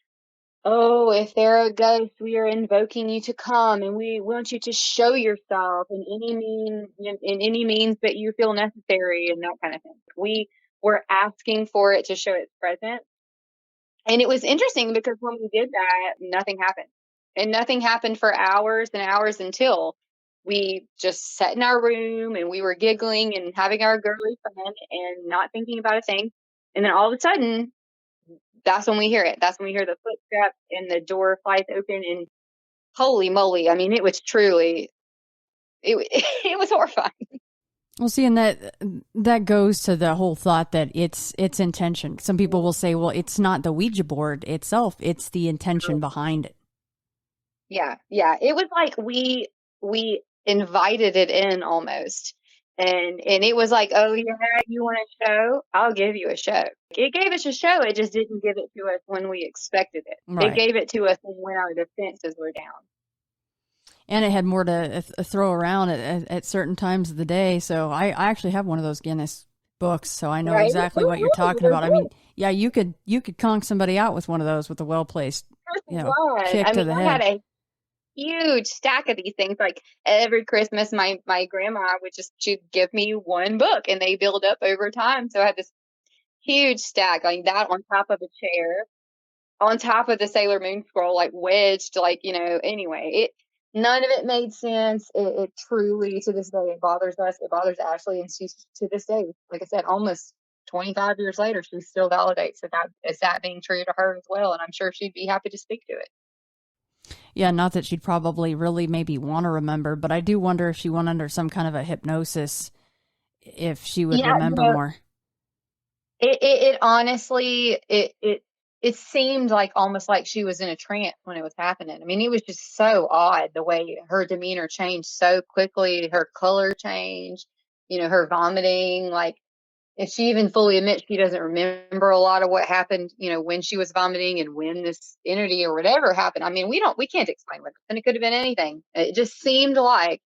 "Oh, if there are ghosts, we are invoking you to come, and we want you to show yourself in any means that you feel necessary," and that kind of thing. We were asking for it to show its presence. And it was interesting because when we did that, nothing happened. And nothing happened for hours and hours until we just sat in our room and we were giggling and having our girly fun and not thinking about a thing. And then all of a sudden, that's when we hear it. That's when we hear the footsteps and the door flies open, and holy moly. I mean, it was truly, it, it was horrifying. Well, see, and that goes to the whole thought that it's intention. Some people will say, well, it's not the Ouija board itself, it's the intention behind it. Yeah, yeah. It was like we invited it in almost. And it was like, "Oh yeah, you want a show? I'll give you a show." It gave us a show, it just didn't give it to us when we expected it. It Right. gave it to us when our defenses were down. And it had more to throw around at certain times of the day. So I actually have one of those Guinness books, so I know Right? exactly what you're talking about. I mean, yeah, you could conk somebody out with one of those with a well placed, kick I to mean, the I had head. a huge stack of these things. Like every Christmas, my grandma she'd give me one book, and they build up over time. So I had this huge stack, like that on top of a chair, on top of the Sailor Moon scroll, like wedged, like, anyway, none of it made sense. It truly, to this day, it bothers us. It bothers Ashley. And she's, to this day, like I said, almost 25 years later, she still validates that being true to her as well. And I'm sure she'd be happy to speak to it. Yeah, not that she'd probably really maybe want to remember, but I do wonder if she went under some kind of a hypnosis, if she would Yeah, remember more. it honestly, it seemed like almost like she was in a trance when it was happening. I mean, it was just so odd the way her demeanor changed so quickly, her color changed, her vomiting. Like, if she even fully admits she doesn't remember a lot of what happened, when she was vomiting and when this entity or whatever happened. I mean, we can't explain what, and it could have been anything. It just seemed like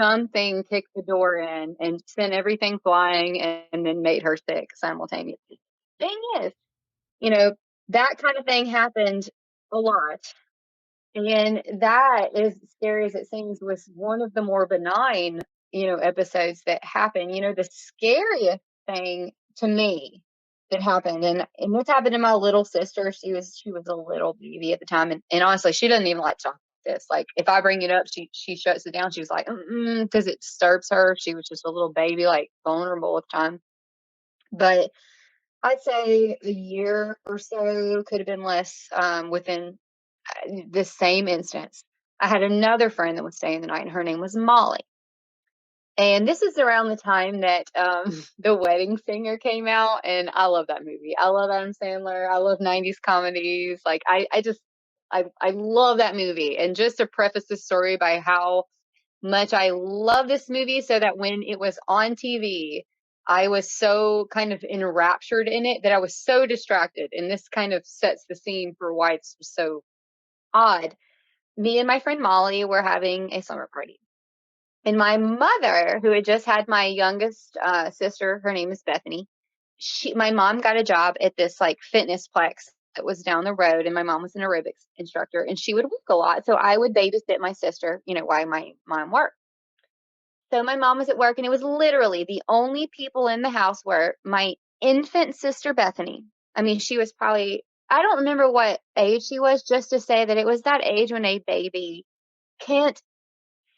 something kicked the door in and sent everything flying, and then made her sick simultaneously. Thing is, you know, that kind of thing happened a lot. And that, as scary as it seems, was one of the more benign, episodes that happened. The scariest thing to me that happened, and this happened to my little sister. She was a little baby at the time, and honestly, she doesn't even like to talk about this. Like, if I bring it up, she shuts it down. She was like, because it disturbs her. She was just a little baby, like vulnerable at the time. But I'd say a year or so, could have been less, within the same instance. I had another friend that was staying the night, and her name was Molly. And this is around the time that The Wedding Singer came out, and I love that movie. I love Adam Sandler. I love 90s comedies. Like, I love that movie. And just to preface this story by how much I love this movie, so that when it was on TV, I was so kind of enraptured in it that I was so distracted. And this kind of sets the scene for why it's so odd. Me and my friend Molly were having a slumber party. And my mother, who had just had my youngest sister, her name is Bethany. My mom got a job at this like fitness plex that was down the road, and my mom was an aerobics instructor, and she would work a lot. So I would babysit my sister, while my mom worked. So my mom was at work, and it was literally the only people in the house were my infant sister, Bethany. I mean, she was probably, I don't remember what age she was, just to say that it was that age when a baby can't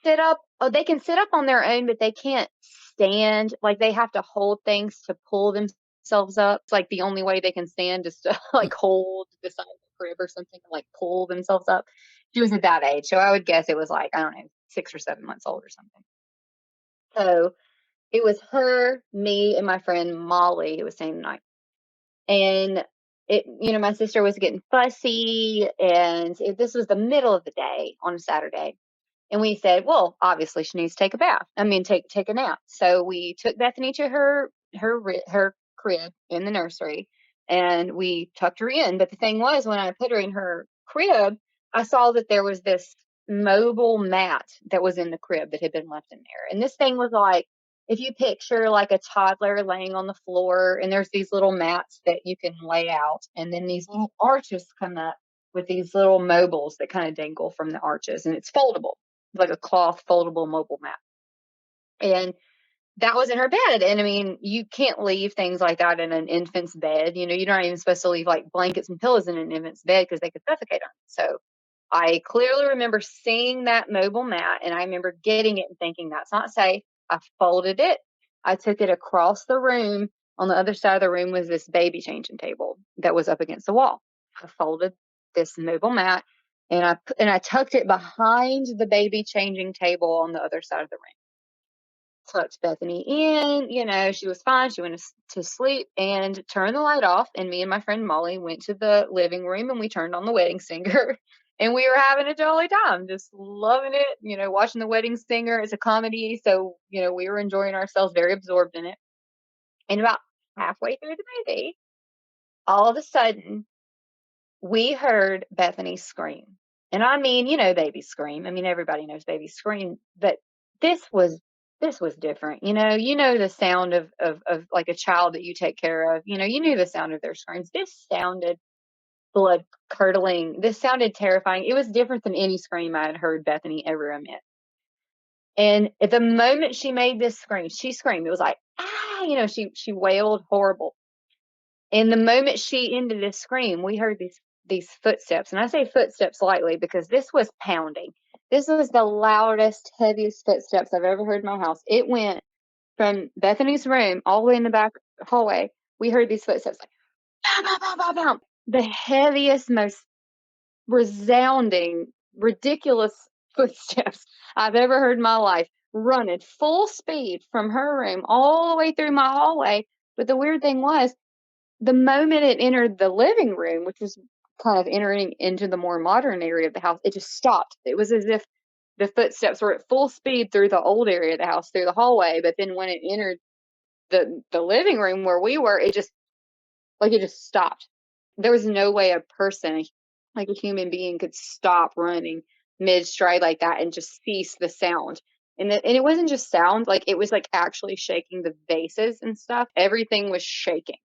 sit up. Oh, they can sit up on their own, but they can't stand. Like they have to hold things to pull themselves up. It's like the only way they can stand is to like hold the side of the crib or something, like pull themselves up. She was at that age. So I would guess it was like, I don't know, 6 or 7 months old or something. So it was her, me, and my friend Molly who was staying the night. And my sister was getting fussy, and this was the middle of the day on a Saturday. And we said, well, obviously she needs to take a bath. I mean, take a nap. So we took Bethany to her crib in the nursery, and we tucked her in. But the thing was, when I put her in her crib, I saw that there was this mobile mat that was in the crib that had been left in there. And this thing was like, if you picture like a toddler laying on the floor, and there's these little mats that you can lay out, and then these little arches come up with these little mobiles that kind of dangle from the arches, and it's foldable, like a cloth foldable mobile mat. And that was in her bed. And I mean, you can't leave things like that in an infant's bed. You're not even supposed to leave like blankets and pillows in an infant's bed because they could suffocate them. So I clearly remember seeing that mobile mat, and I remember getting it and thinking, that's not safe. I folded it. I took it across the room. On the other side of the room was this baby changing table that was up against the wall. I folded this mobile mat, and I tucked it behind the baby changing table on the other side of the room. Tucked Bethany in, she was fine. She went to sleep and turned the light off. And me and my friend Molly went to the living room, and we turned on the wedding singer. And we were having a jolly time, just loving it, watching the wedding singer. It's a comedy. So, we were enjoying ourselves, very absorbed in it. And about halfway through the movie, all of a sudden, we heard Bethany scream. And I mean, babies scream. I mean, everybody knows babies scream, but this was different. The sound of like a child that you take care of. You knew the sound of their screams. This sounded blood curdling. This sounded terrifying. It was different than any scream I had heard Bethany ever emit. And at the moment she made this scream, she screamed. It was like, ah, she wailed horrible. And the moment she ended this scream, we heard these footsteps. And I say footsteps lightly because this was pounding. This was the loudest, heaviest footsteps I've ever heard in my house. It went from Bethany's room all the way in the back hallway. We heard these footsteps like, bow, bow, bow, bow, bow. The heaviest, most resounding, ridiculous footsteps I've ever heard in my life, running full speed from her room all the way through my hallway. But the weird thing was, the moment it entered the living room, which was kind of entering into the more modern area of the house, it just stopped. It was as if the footsteps were at full speed through the old area of the house, through the hallway. But then when it entered the living room where we were, it just stopped. There was no way a person, like a human being, could stop running mid-stride like that and just cease the sound. And it wasn't just sound, like it was like actually shaking the vases and stuff. Everything was shaking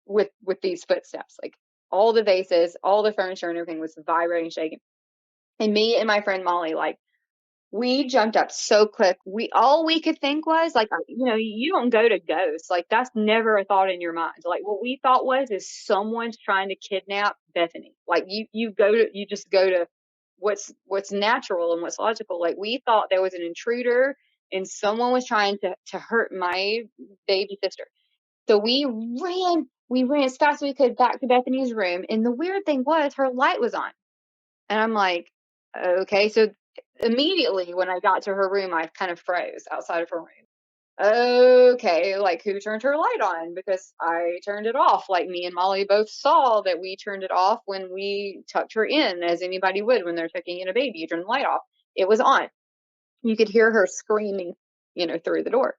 with these footsteps. Like all the vases, all the furniture and everything was vibrating, shaking. And me and my friend Molly, like, we jumped up so quick. All we could think was like, you don't go to ghosts. Like that's never a thought in your mind. Like what we thought is someone's trying to kidnap Bethany. Like you just go to what's natural and what's logical. Like we thought there was an intruder and someone was trying to hurt my baby sister. So we ran as fast as we could back to Bethany's room. And the weird thing was her light was on. And I'm like, okay. So immediately when I got to her room, I kind of froze outside of her room. Okay, like who turned her light on? Because I turned it off. Like me and Molly both saw that we turned it off when we tucked her in, as anybody would when they're tucking in a baby. You turn the light off. It was on. You could hear her screaming, through the door.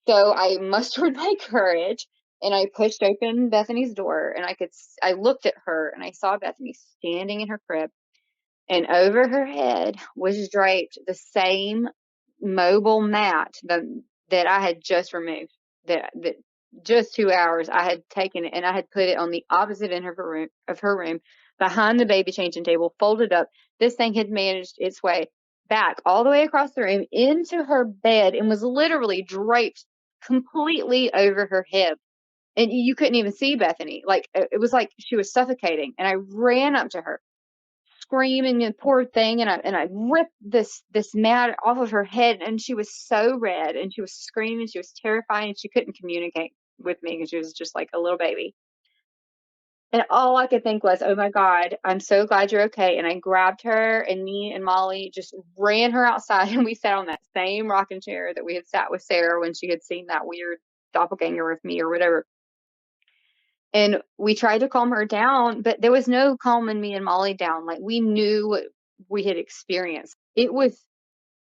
So I mustered my courage and I pushed open Bethany's door, and I looked at her and I saw Bethany standing in her crib, and over her head was draped the same mobile mat that I had just removed. That just 2 hours I had taken it and I had put it on the opposite end of her room, behind the baby changing table, folded up. This thing had managed its way back all the way across the room into her bed and was literally draped completely over her hip. And you couldn't even see Bethany. Like, it was like she was suffocating. And I ran up to her screaming, and poor thing, and I ripped this mat off of her head, and she was so red and she was screaming, she was terrified, and she couldn't communicate with me because she was just like a little baby. And all I could think was, oh my God, I'm so glad you're okay. And I grabbed her, and me and Molly just ran her outside, and we sat on that same rocking chair that we had sat with Sarah when she had seen that weird doppelganger with me or whatever. And we tried to calm her down, but there was no calming me and Molly down. Like, we knew what we had experienced. It was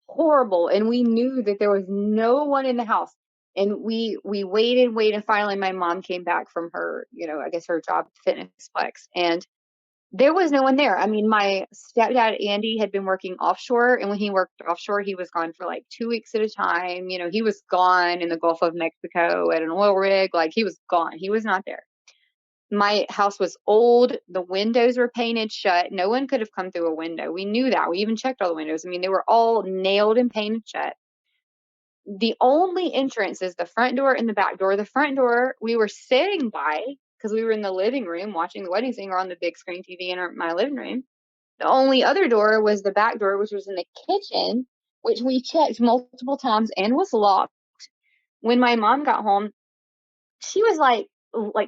horrible, and we knew that there was no one in the house. And we waited, and finally my mom came back from her, I guess her job at Fitnessplex, and there was no one there. I mean, my stepdad Andy had been working offshore, and when he worked offshore, he was gone for like 2 weeks at a time. He was gone in the Gulf of Mexico at an oil rig. Like, he was gone. He was not there. My house was old. The windows were painted shut. No one could have come through a window. We knew that. We even checked all the windows. I mean, they were all nailed and painted shut. The only entrance is the front door and the back door. The front door, we were sitting by because we were in the living room watching the wedding singer on the big screen TV in my living room. The only other door was the back door, which was in the kitchen, which we checked multiple times and was locked. When my mom got home, she was like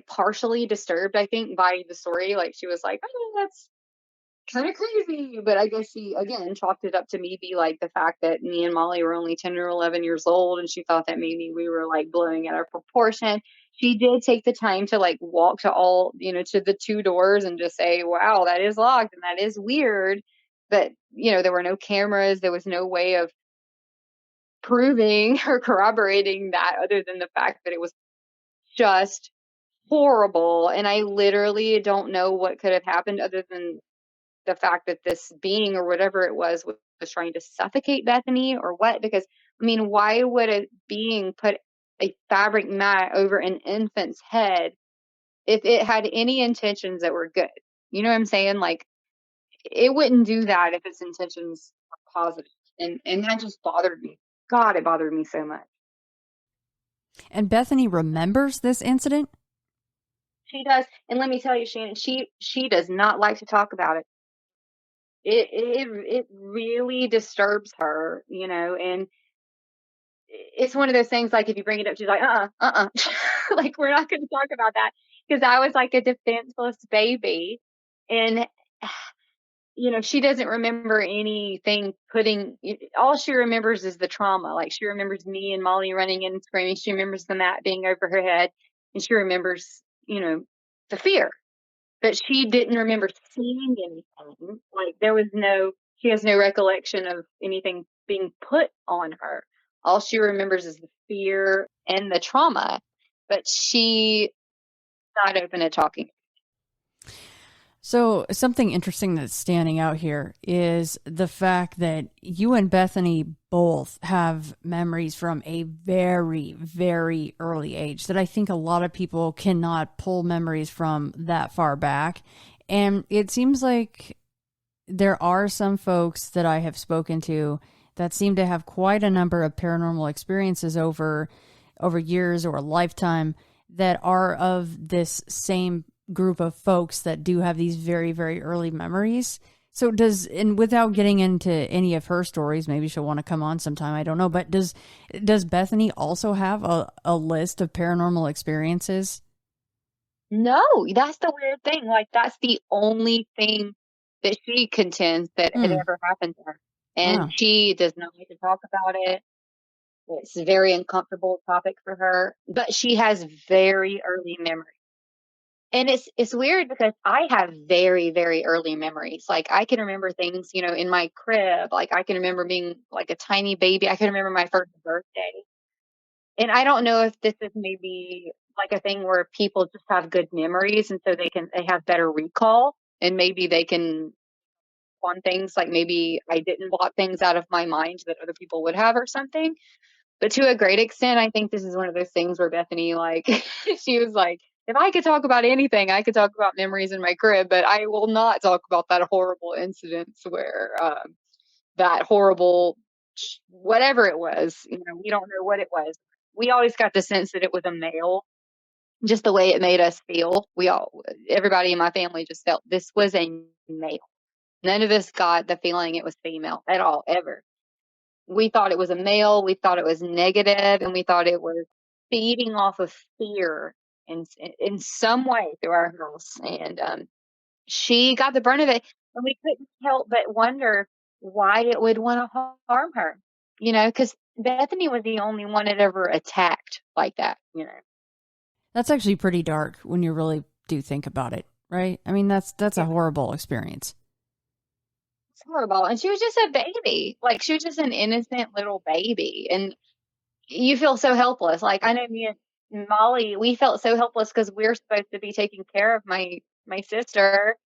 partially disturbed, I think, by the story. Like, she was like, oh, that's kind of crazy. But I guess she again chalked it up to maybe like the fact that me and Molly were only 10 or 11 years old, and she thought that maybe we were like blowing out of proportion. She did take the time to like walk to to the two doors and just say, wow, that is locked and that is weird. But there were no cameras, there was no way of proving or corroborating that other than the fact that it was just horrible. And I literally don't know what could have happened other than the fact that this being or whatever it was trying to suffocate Bethany or what. Because, I mean, why would a being put a fabric mat over an infant's head if it had any intentions that were good? You know what I'm saying? Like, it wouldn't do that if its intentions were positive. And that just bothered me. God, it bothered me so much. And Bethany remembers this incident? She does. And let me tell you, Shannon, she does not like to talk about it. It really disturbs her, and it's one of those things, like, if you bring it up, she's like, like, we're not going to talk about that, because I was like a defenseless baby. And she doesn't remember anything all she remembers is the trauma. Like, she remembers me and Molly running in and screaming. She remembers the mat being over her head, and she remembers, the fear. But she didn't remember seeing anything. Like, she has no recollection of anything being put on her. All she remembers is the fear and the trauma, but she's not open to talking. So something interesting that's standing out here is the fact that you and Bethany both have memories from a very, very early age that I think a lot of people cannot pull memories from that far back. And it seems like there are some folks that I have spoken to that seem to have quite a number of paranormal experiences over years or a lifetime that are of this same group of folks that do have these very, very early memories. So and without getting into any of her stories, maybe she'll want to come on sometime, I don't know, but does Bethany also have a list of paranormal experiences? No, that's the weird thing. Like, that's the only thing that she contends that had ever happened to her. And she does not like to talk about it. It's a very uncomfortable topic for her, but she has very early memories. And it's weird because I have very, very early memories. Like, I can remember things, in my crib. Like, I can remember being like a tiny baby. I can remember my first birthday. And I don't know if this is maybe like a thing where people just have good memories and so they have better recall and maybe they can on things like maybe I didn't block things out of my mind that other people would have or something. But to a great extent, I think this is one of those things where Bethany, like, she was like, if I could talk about anything, I could talk about memories in my crib, but I will not talk about that horrible incident where that horrible, whatever it was, we don't know what it was. We always got the sense that it was a male, just the way it made us feel. Everybody in my family just felt this was a male. None of us got the feeling it was female at all, ever. We thought it was a male, we thought it was negative, and we thought it was feeding off of fear in some way through our house. And she got the brunt of it, and we couldn't help but wonder why it would want to harm her. Because Bethany was the only one that ever attacked like that. That's actually pretty dark when you really do think about it, right? I mean, that's a Yeah, horrible experience. it's horrible. And she was just a baby. Like, she was just an innocent little baby. And you feel so helpless. Like, I know me and Molly, we felt so helpless because we're supposed to be taking care of my sister,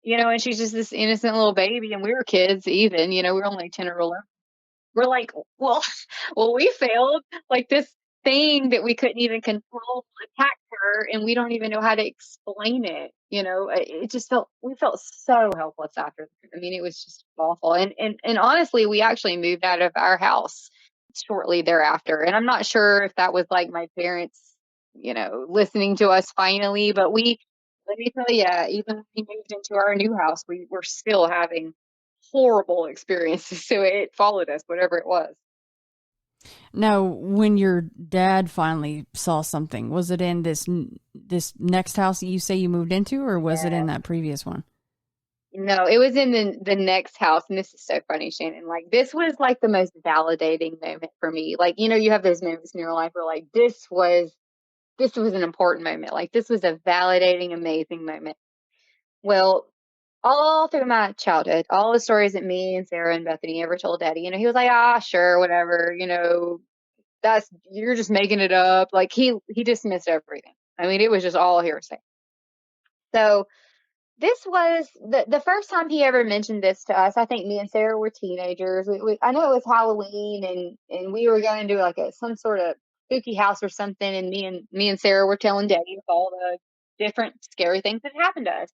and she's just this innocent little baby, and we were kids even, we were only 10 or 11. We're like, well, well, we failed. Like, this thing that we couldn't even control attacked her, and we don't even know how to explain it. It just we felt so helpless after that. I mean, it was just awful. And honestly, we actually moved out of our house shortly thereafter. And I'm not sure if that was like my parents, listening to us finally, but let me tell you, even when we moved into our new house, we were still having horrible experiences. So it followed us, whatever it was. Now, when your dad finally saw something, was it in this next house that you say you moved into, or was it in Yeah. that previous one? No, it was in the next house. And this is so funny, Shannon. Like, this was like the most validating moment for me. Like, you have those moments in your life where like this was an important moment. Like, this was a validating, amazing moment. Well, all through my childhood, all the stories that me and Sarah and Bethany ever told Daddy, he was like, sure, whatever, you're just making it up. Like, he dismissed everything. I mean, it was just all hearsay. So this was the first time he ever mentioned this to us. I think me and Sarah were teenagers. I know it was Halloween, and we were going to like some sort of spooky house or something. And me and Sarah were telling Daddy all the different scary things that happened to us.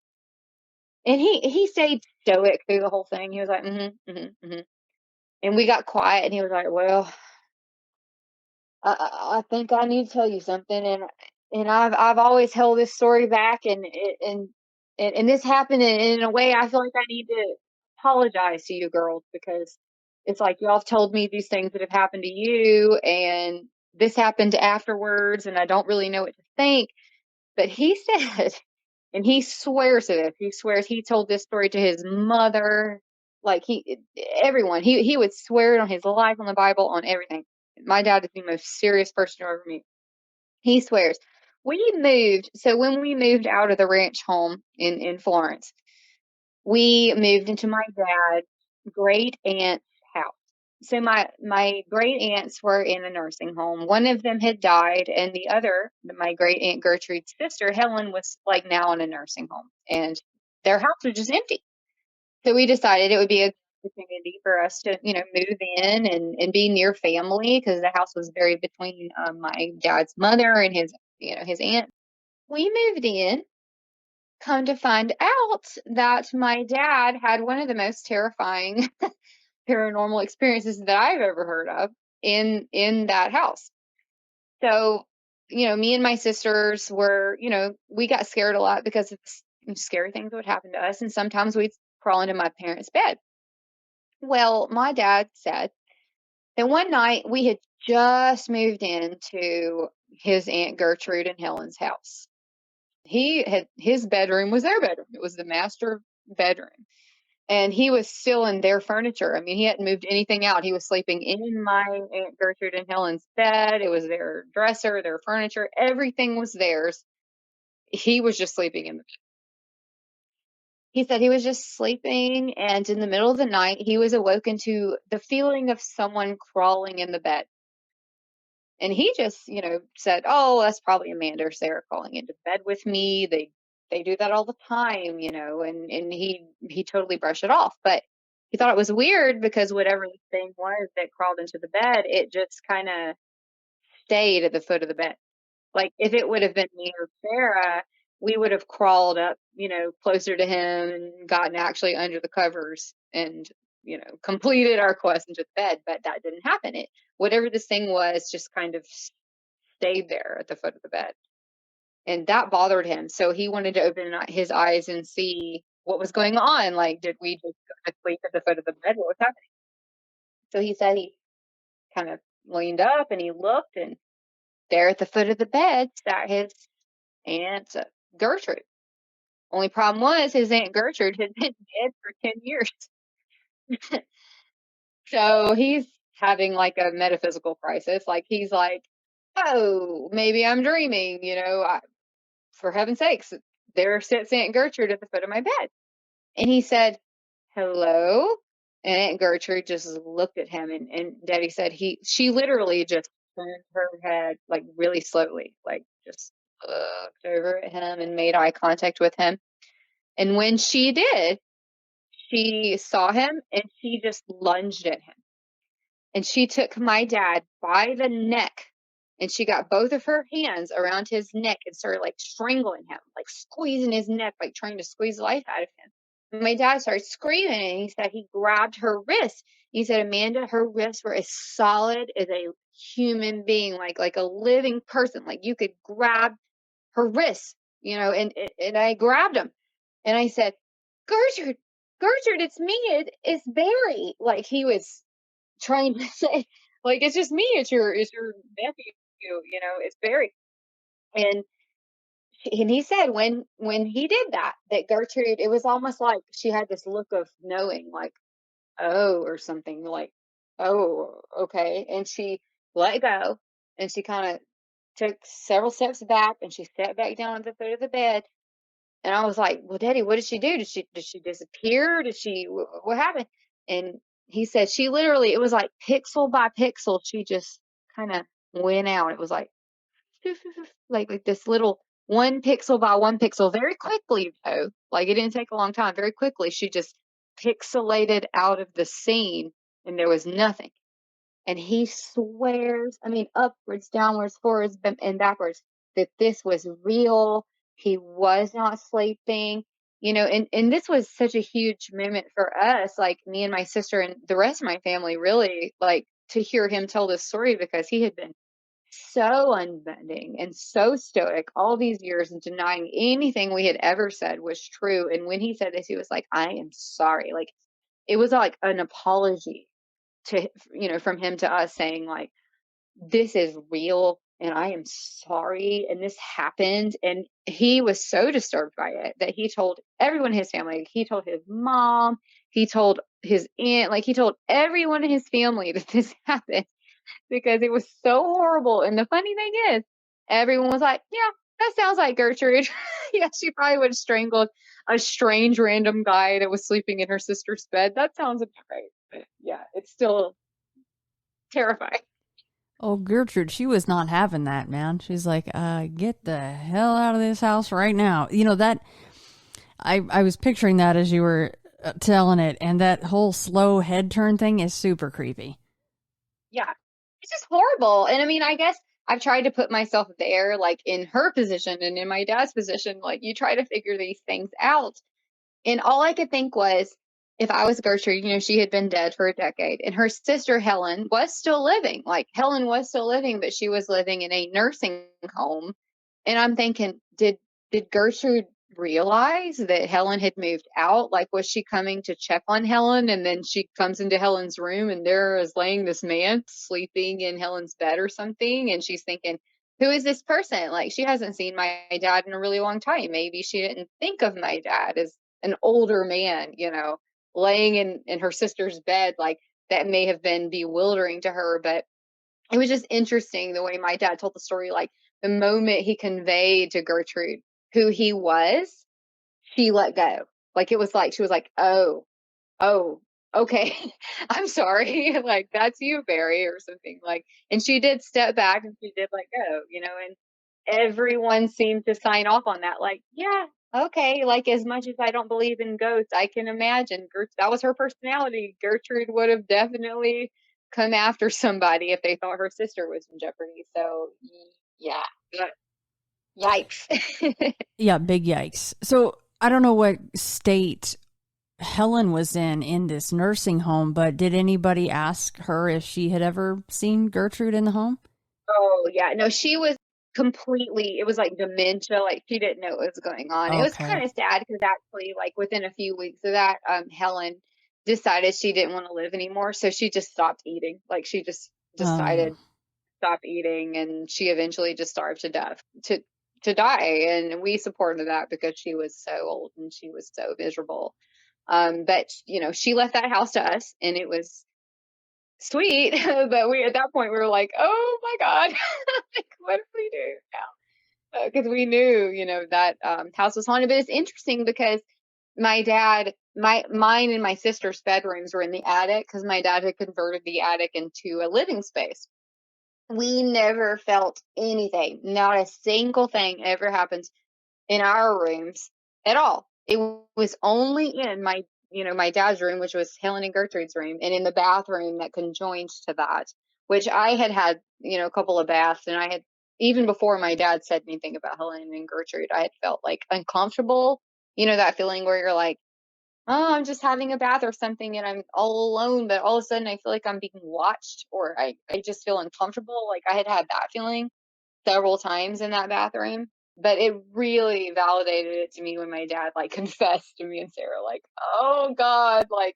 And he stayed stoic through the whole thing. He was like, mm-hmm. And we got quiet, and he was like, well, I think I need to tell you something, and I've always held this story back, and this happened in a way I feel like I need to apologize to you girls, because it's like y'all have told me these things that have happened to you, and this happened afterwards, and I don't really know what to think. But he said, and he swears to this. He swears he told this story to his mother, like everyone. He would swear it on his life, on the Bible, on everything. My dad is the most serious person you ever meet. He swears. We moved. So when we moved out of the ranch home in Florence, we moved into my dad's great aunt's house. So my great aunts were in a nursing home. One of them had died, and the other, my great aunt Gertrude's sister, Helen, was like now in a nursing home, and their house was just empty. So we decided it would be a good opportunity for us to, move in and be near family, because the house was very between my dad's mother and his aunt. We moved in. Come to find out that my dad had one of the most terrifying paranormal experiences that I've ever heard of in that house. So, me and my sisters were, we got scared a lot because of scary things would happen to us, and sometimes we'd crawl into my parents' bed. Well, my dad said that one night we had just moved into his Aunt Gertrude and Helen's house. His bedroom was their bedroom. It was the master bedroom. And he was still in their furniture. I mean, he hadn't moved anything out. He was sleeping in my Aunt Gertrude and Helen's bed. It was their dresser, their furniture, everything was theirs. He was just sleeping in the bed. He said he was just sleeping, and in the middle of the night, he was awoken to the feeling of someone crawling in the bed. And he just, said, "Oh, that's probably Amanda or Sarah calling into bed with me. They do that all the time, and he totally brushed it off. But he thought it was weird because whatever the thing was that crawled into the bed, it just kind of stayed at the foot of the bed. Like if it would have been me or Sarah, we would have crawled up, closer to him and gotten actually under the covers and, completed our quest into the bed. But that didn't happen. Whatever this thing was, just kind of stayed there at the foot of the bed. And that bothered him. So he wanted to open his eyes and see what was going on. Like, did we just go to sleep at the foot of the bed? What was happening? So he said he kind of leaned up and he looked, and there at the foot of the bed sat his Aunt Gertrude. Only problem was his Aunt Gertrude had been dead for 10 years. So he's having like a metaphysical crisis. Like he's like, oh, maybe I'm dreaming, for heaven's sakes, there sits Aunt Gertrude at the foot of my bed. And he said, hello. And Aunt Gertrude just looked at him, and Daddy said she literally just turned her head like really slowly, like just looked over at him and made eye contact with him. And when she did, she saw him and she just lunged at him. And she took my dad by the neck and she got both of her hands around his neck and started like strangling him, like squeezing his neck, like trying to squeeze life out of him. And my dad started screaming and he said he grabbed her wrist. He said, Amanda, her wrists were as solid as a human being, like a living person. Like you could grab her wrists, and I grabbed him and I said, Gertrude, it's me. It's Barry. Like he was trying to say, like, it's just me. It's your nephew. It's Barry. And he said when he did that Gertrude, it was almost like she had this look of knowing, like, oh, or something, like, oh, okay. And she let go and she kind of took several steps back and she sat back down at the foot of the bed. And I was like, well, Daddy, what did she do? Did she disappear? What happened? And he said she literally, it was like pixel by pixel, she just kind of went out. It was like like this little one pixel by one pixel, very quickly though. Like it didn't take a long time. Very quickly, she just pixelated out of the scene and there was nothing. And he swears, I mean, upwards, downwards, forwards, and backwards, that this was real. He was not sleeping, and this was such a huge moment for us, like me and my sister and the rest of my family, really, like to hear him tell this story, because he had been so unbending and so stoic all these years and denying anything we had ever said was true. And when he said this, he was like, I am sorry. Like it was like an apology to, from him to us, saying like, this is real and I am sorry and this happened. And he was so disturbed by it that he told everyone in his family. He told his mom, he told his aunt, like he told everyone in his family that this happened, because it was so horrible. And the funny thing is, everyone was like, yeah, that sounds like Gertrude. Yeah, she probably would have strangled a strange random guy that was sleeping in her sister's bed. That sounds about right. But yeah, it's still terrifying. Oh, Gertrude, she was not having that, man. She's like, get the hell out of this house right now. That I was picturing that as you were telling it, and that whole slow head turn thing is super creepy. Yeah, it's just horrible. And I mean, I guess I've tried to put myself there, like in her position and in my dad's position. Like you try to figure these things out. And all I could think was, if I was Gertrude, she had been dead for a decade, and her sister Helen was still living. Like Helen was still living, but she was living in a nursing home. And I'm thinking, did Gertrude realize that Helen had moved out? Like, was she coming to check on Helen? And then she comes into Helen's room and there is laying this man sleeping in Helen's bed or something. And she's thinking, who is this person? Like, she hasn't seen my dad in a really long time. Maybe she didn't think of my dad as an older man, laying in her sister's bed. Like, that may have been bewildering to her, but it was just interesting the way my dad told the story. Like, the moment he conveyed to Gertrude who he was, she let go. Like, it was like, she was like, oh, okay, I'm sorry. Like, that's you, Barry, or something. Like, and she did step back and she did let go, and everyone seemed to sign off on that. Like, yeah, okay. Like, as much as I don't believe in ghosts, I can imagine that was her personality. Gertrude would have definitely come after somebody if they thought her sister was in jeopardy. So, yeah, yikes. Yeah, big yikes. So I don't know what state Helen was in this nursing home, but did anybody ask her if she had ever seen Gertrude in the home? Oh, yeah. No, she was completely, it was like dementia. Like, she didn't know what was going on. It was Okay. kind of sad because actually, like, within a few weeks of that, Helen decided she didn't want to live anymore. So she just stopped eating. Like, she just Oh. decided to stop eating, and she eventually just starved to death to die. And we supported that because she was so old and she was so miserable. But she left that house to us, and it was sweet. But we, at that point, we were like, oh my God, like, what do we do now? Because we knew, that house was haunted. But it's interesting because my dad, mine and my sister's bedrooms were in the attic because my dad had converted the attic into a living space. We never felt anything. Not a single thing ever happens in our rooms at all. It was only in my dad's room, which was Helen and Gertrude's room, and in the bathroom that conjoined to that, which I had, a couple of baths, and I had, even before my dad said anything about Helen and Gertrude, I had felt like uncomfortable. That feeling where you're like, oh, I'm just having a bath or something and I'm all alone, but all of a sudden I feel like I'm being watched, or I just feel uncomfortable. Like, I had that feeling several times in that bathroom. But it really validated it to me when my dad like confessed to me and Sarah, like, oh God, like,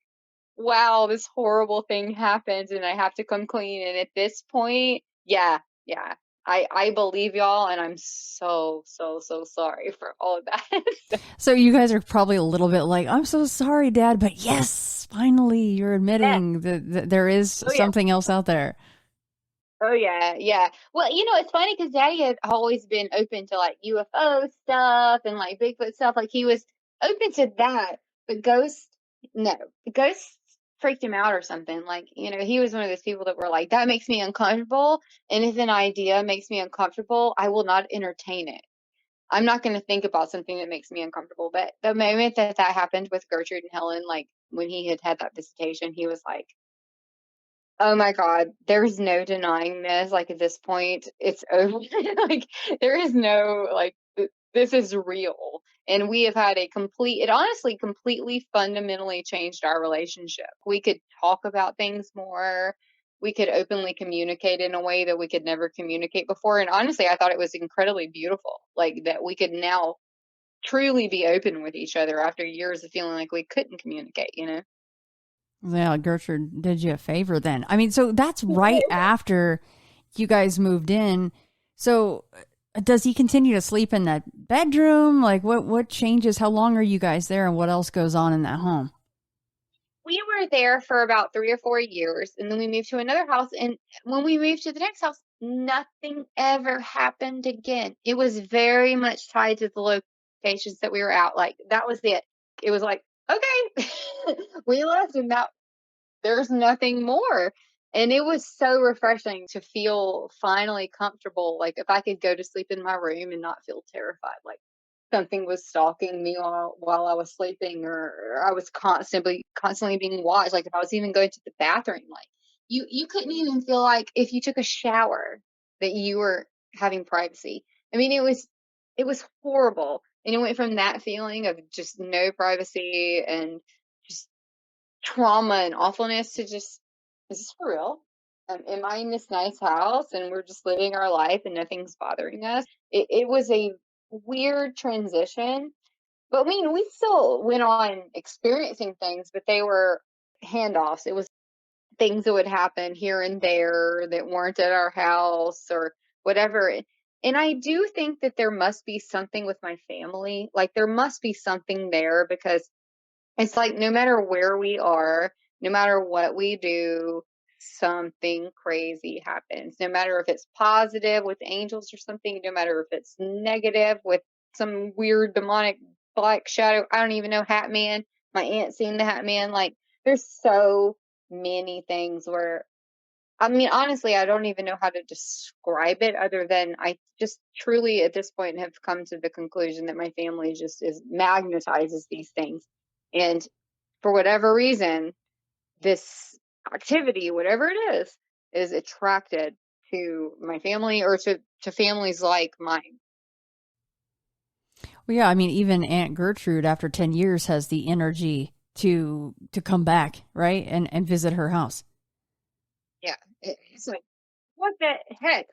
wow, this horrible thing happened and I have to come clean. And at this point, yeah, yeah. I believe y'all, and I'm so, so, so sorry for all of that. So you guys are probably a little bit like, I'm so sorry, Dad, but yes, finally you're Yeah. admitting that there is Oh yeah. something else out there. Oh yeah, yeah. Well, it's funny because Daddy had always been open to like UFO stuff and like Bigfoot stuff. Like, he was open to that, but ghosts, no, the ghosts freaked him out or something. Like, he was one of those people that were like, that makes me uncomfortable, and if an idea makes me uncomfortable, I will not entertain it. I'm not going to think about something that makes me uncomfortable. But the moment that happened with Gertrude and Helen, like when he had that visitation, he was like, oh my God, there's no denying this. Like, at this point, it's over. Like, there is no, like, this is real. And we have had it honestly completely fundamentally changed our relationship. We could talk about things more. We could openly communicate in a way that we could never communicate before. And honestly, I thought it was incredibly beautiful, like, that we could now truly be open with each other after years of feeling like we couldn't communicate. Yeah, Gertrude did you a favor then. I mean, so that's right after you guys moved in. So does he continue to sleep in that bedroom? Like what changes? How long are you guys there and what else goes on in that home? We were there for about 3 or 4 years, and then we moved to another house. And when we moved to the next house, nothing ever happened again. It was very much tied to the locations that we were at. Like, that was it. It was like, okay, we left, and that there's nothing more. And it was so refreshing to feel finally comfortable. Like, if I could go to sleep in my room and not feel terrified, like something was stalking me while I was sleeping, or I was constantly being watched. Like, if I was even going to the bathroom, like, you couldn't even feel like if you took a shower that you were having privacy. I mean, it was horrible. And it went from that feeling of just no privacy and just trauma and awfulness to just, is this for real? Am I in this nice house and we're just living our life and nothing's bothering us? It was a weird transition, but I mean, we still went on experiencing things, but they were handoffs. It was things that would happen here and there that weren't at our house or whatever. And I do think that there must be something with my family. Like, there must be something there because it's like, no matter where we are, no matter what we do, something crazy happens. No matter if it's positive with angels or something, no matter if it's negative with some weird demonic black shadow. I don't even know, Hat Man. My aunt seen the Hat Man. Like, there's so many things where, I mean, honestly, I don't even know how to describe it other than I just truly at this point have come to the conclusion that my family just is magnetizes these things. And for whatever reason, this activity, whatever it is attracted to my family or to families like mine. Well, yeah, I mean, even Aunt Gertrude, after 10 years, has the energy to come back, right, and visit her house. Yeah. It's like, what the heck?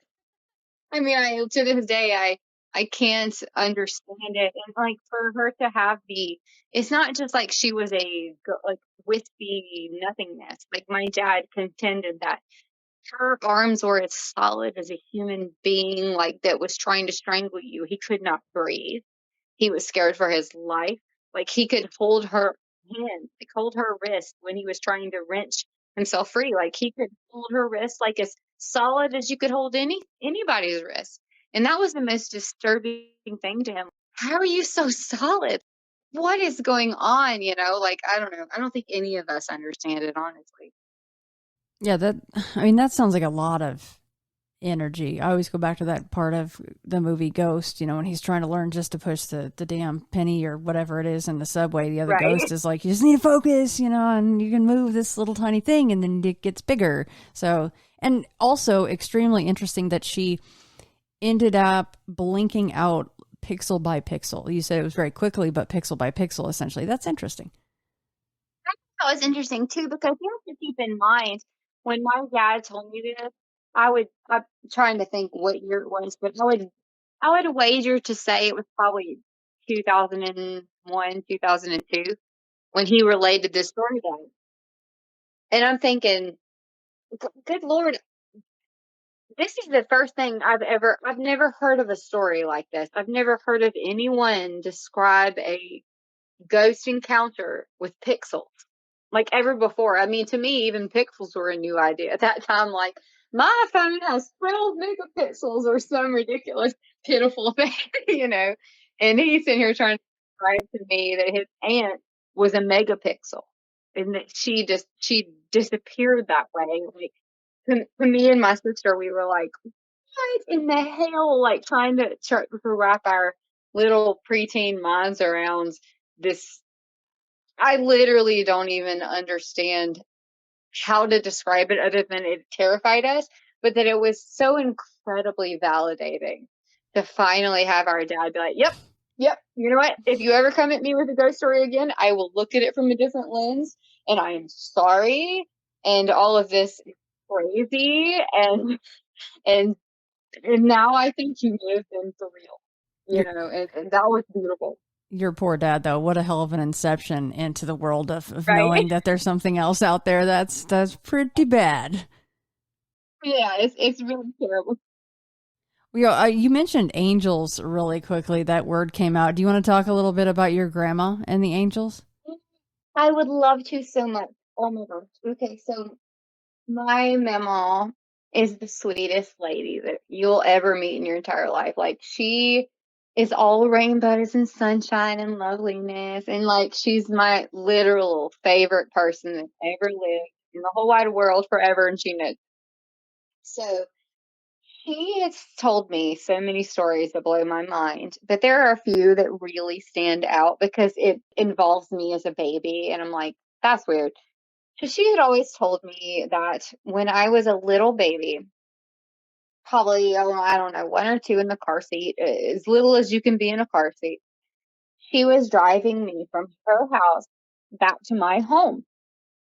I mean, to this day, I can't understand it. And like for her to have it's not just like she was like wispy nothingness. Like my dad contended that her arms were as solid as a human being, like that was trying to strangle you. He could not breathe. He was scared for his life. Like he could hold her hand, like hold her wrist when he was trying to wrench himself free. Like he could hold her wrist like as solid as you could hold anybody's wrist. And that was the most disturbing thing to him. How are you so solid? What is going on? Like I don't know. I don't think any of us understand it, honestly. Yeah, I mean, that sounds like a lot of energy. I always go back to that part of the movie Ghost, when he's trying to learn just to push the damn penny or whatever it is in the subway. The other ghost Right. is like, you just need to focus, and you can move this little tiny thing and then it gets bigger. So, and also extremely interesting that she ended up blinking out pixel by pixel. You said it was very quickly, but pixel by pixel, essentially. That's interesting. That was interesting too, because you have to keep in mind when my dad told me this, I'm trying to think what year it was, but I would wager to say it was probably 2001, 2002 when he related this story to me. And I'm thinking, good Lord, this is the first thing I've never heard of a story like this. I've never heard of anyone describe a ghost encounter with pixels like ever before. I mean, to me, even pixels were a new idea at that time. Like, my phone has 12 megapixels or some ridiculous, pitiful thing, you know. And he's sitting here trying to describe to me that his aunt was a megapixel and that she disappeared that way. Like, to me and my sister, we were like, what in the hell? Like, try to wrap our little preteen minds around this. I literally don't even understand how to describe it other than it terrified us, but that it was so incredibly validating to finally have our dad be like, yep, yep, you know what? If you ever come at me with a ghost story again, I will look at it from a different lens and I am sorry. And all of this is crazy. And, and now I think you may have been for real, Your and that was beautiful. your poor dad, though, what a hell of an inception into the world of Right. knowing that there's something else out there that's pretty bad. Yeah, it's really terrible. You mentioned angels really quickly. That word came out. Do you want to talk a little bit about your grandma and the angels? I would love to so much. Oh my gosh. Okay, so my mama is the sweetest lady that you'll ever meet in your entire life. Like she is all rainbows and sunshine and loveliness. And like she's my literal favorite person that ever lived in the whole wide world forever, and she knows. So she has told me so many stories that blow my mind, but there are a few that really stand out because it involves me as a baby. And I'm like, that's weird. So she had always told me that when I was a little baby, probably, oh, I don't know, one or two in the car seat, as little as you can be in a car seat, she was driving me from her house back to my home,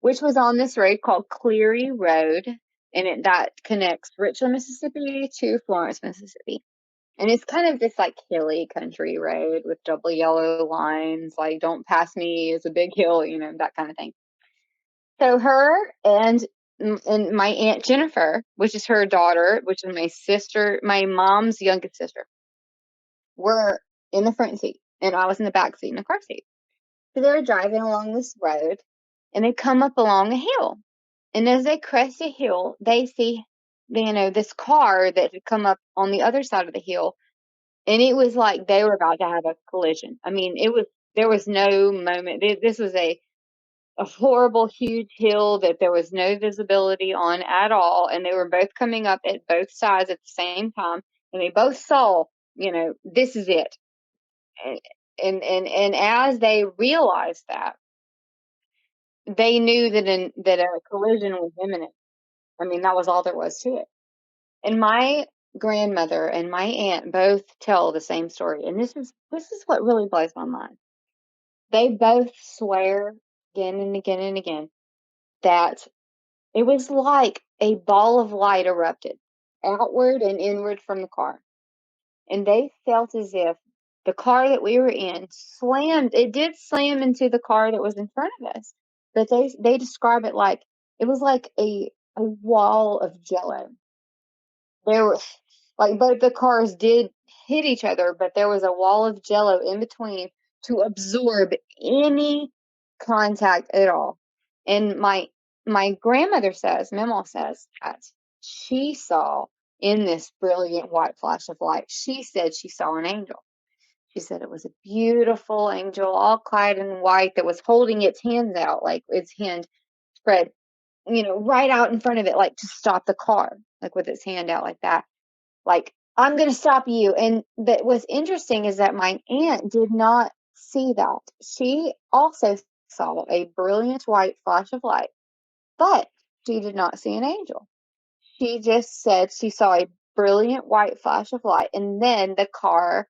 which was on this road called Cleary Road. And that connects Richland, Mississippi to Florence, Mississippi. And it's kind of this like hilly country road with double yellow lines, like don't pass me, it's a big hill, that kind of thing. So her and my aunt Jennifer, which is her daughter, which is my sister, my mom's youngest sister, were in the front seat and I was in the back seat in the car seat. So they were driving along this road and they come up along a hill. And as they crest a hill, they see, this car that had come up on the other side of the hill. And it was like they were about to have a collision. I mean, there was no moment. This was a horrible, huge hill that there was no visibility on at all. And they were both coming up at both sides at the same time. And they both saw, this is it. And as they realized that, they knew that a collision was imminent. I mean, that was all there was to it. And my grandmother and my aunt both tell the same story. And this is what really blows my mind. They both swear again and again and again that it was like a ball of light erupted outward and inward from the car. And they felt as if the car that we were in slammed. It did slam into the car that was in front of us. But they describe it like it was like a wall of jello. There were like both the cars did hit each other, but there was a wall of jello in between to absorb any contact at all. And my grandmother says, Mama says that she saw in this brilliant white flash of light, she said she saw an angel. She said it was a beautiful angel, all clad in white, that was holding its hands out, like its hand spread, right out in front of it, like to stop the car, like with its hand out like that. Like, I'm going to stop you. And that what's interesting is that my aunt did not see that. She also saw a brilliant white flash of light, but she did not see an angel. She just said she saw a brilliant white flash of light, and then the car,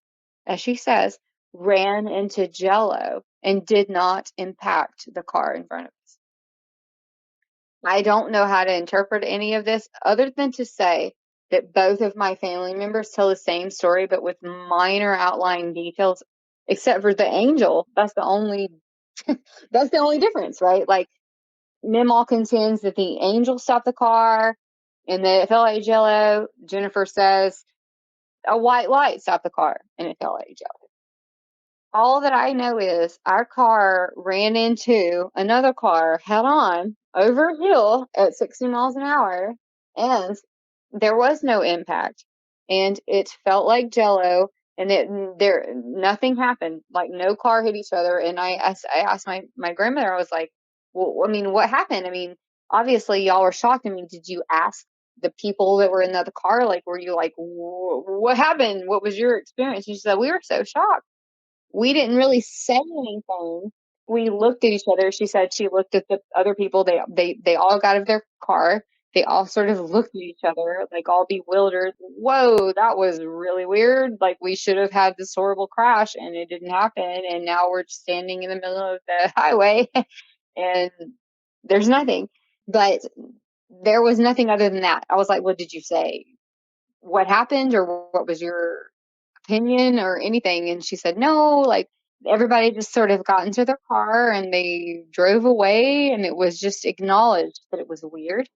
as she says, ran into jello and did not impact the car in front of us. I don't know how to interpret any of this other than to say that both of my family members tell the same story, but with minor outlying details, except for the angel. That's the only that's the only difference, right? Like, Mim contends that the angel stopped the car and that it fell like jello. Jennifer says a white light stopped the car and it fell like jello. All that I know is our car ran into another car head on over a hill at 60 miles an hour, and there was no impact, and it felt like jello, and nothing happened. Like, no car hit each other. And I asked my grandmother, I was like, well, I mean, what happened? I mean, obviously y'all were shocked. I mean, did you ask the people that were in the other car, like, were you like, what happened? What was your experience? And she said, we were so shocked. We didn't really say anything. We looked at each other. She said she looked at the other people. They all got out of their car. They all sort of looked at each other, like, all bewildered. Whoa, that was really weird. Like, we should have had this horrible crash and it didn't happen. And now we're just standing in the middle of the highway and there's nothing. But there was nothing other than that. I was like, what did you say? What happened, or what was your opinion or anything? And she said, no, like, everybody just sort of got into their car and they drove away, and it was just acknowledged that it was weird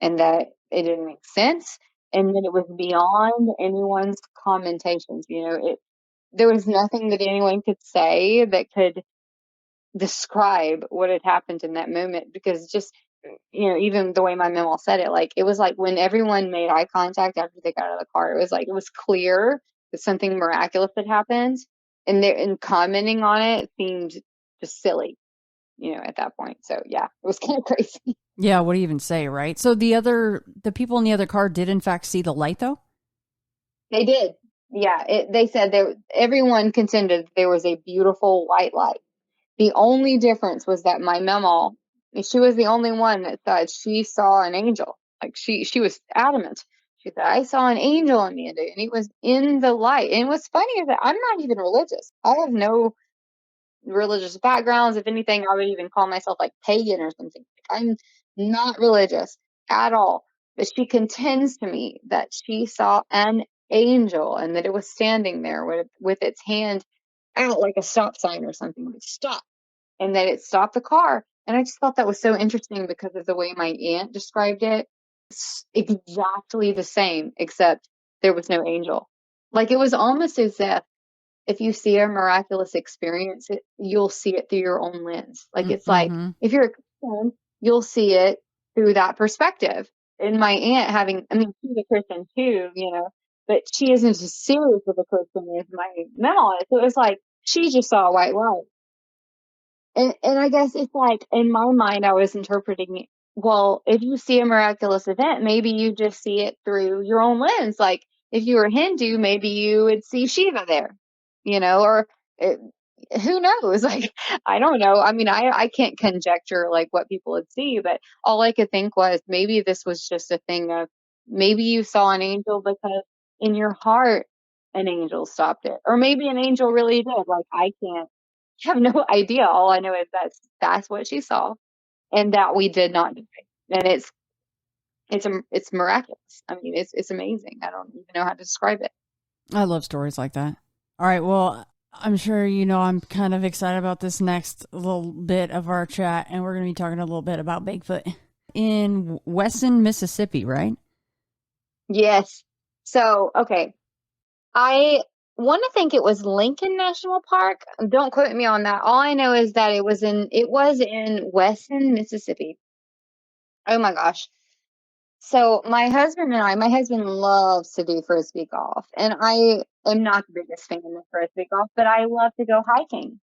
and that it didn't make sense, and that it was beyond anyone's commentations. There was nothing that anyone could say that could describe what had happened in that moment, because just, even the way my mom said it, like, it was like when everyone made eye contact after they got out of the car, it was like, it was clear that something miraculous had happened, and commenting on it seemed just silly, at that point. So yeah, it was kind of crazy. Yeah, what do you even say, right? So the people in the other car did in fact see the light, though? They did. Yeah, they said everyone contended there was a beautiful white light. The only difference was that my mama, she was the only one that said she saw an angel. Like, she was adamant. She said, I saw an angel, Amanda, and it was in the light. And what's funny is that I'm not even religious. I have no religious backgrounds. If anything, I would even call myself like pagan or something. Like, I'm not religious at all. But she contends to me that she saw an angel and that it was standing there with its hand out like a stop sign or something, like, stop, and that it stopped the car. And I just thought that was so interesting because of the way my aunt described it. It's exactly the same, except there was no angel. Like, it was almost as if you see a miraculous experience, you'll see it through your own lens. Like, it's like, Mm-hmm. if you're a Christian, you'll see it through that perspective. And my aunt, I mean, she's a Christian too, but she isn't as serious of a Christian as my mom is. So it was like, she just saw a white light. And I guess it's like, in my mind, I was interpreting it, well, if you see a miraculous event, maybe you just see it through your own lens. Like, if you were Hindu, maybe you would see Shiva there, or it, who knows? Like, I don't know. I mean, I can't conjecture like what people would see, but all I could think was maybe this was just a thing of, maybe you saw an angel because in your heart an angel stopped it, or maybe an angel really did. Like, I can't have no idea. All I know is that's what she saw, and that we did not die. And it's miraculous. I mean, it's amazing. I don't even know how to describe it. I love stories like that. All right, well, I'm sure you know I'm kind of excited about this next little bit of our chat, and we're going to be talking a little bit about Bigfoot in Weston, Mississippi, right? Yes. So, okay. I want to think it was Lincoln National Park. Don't quote me on that. All I know is that it was in Weston, Mississippi. Oh my gosh. So my husband loves to do frisbee golf, and I am not the biggest fan of frisbee golf, but I love to go hiking.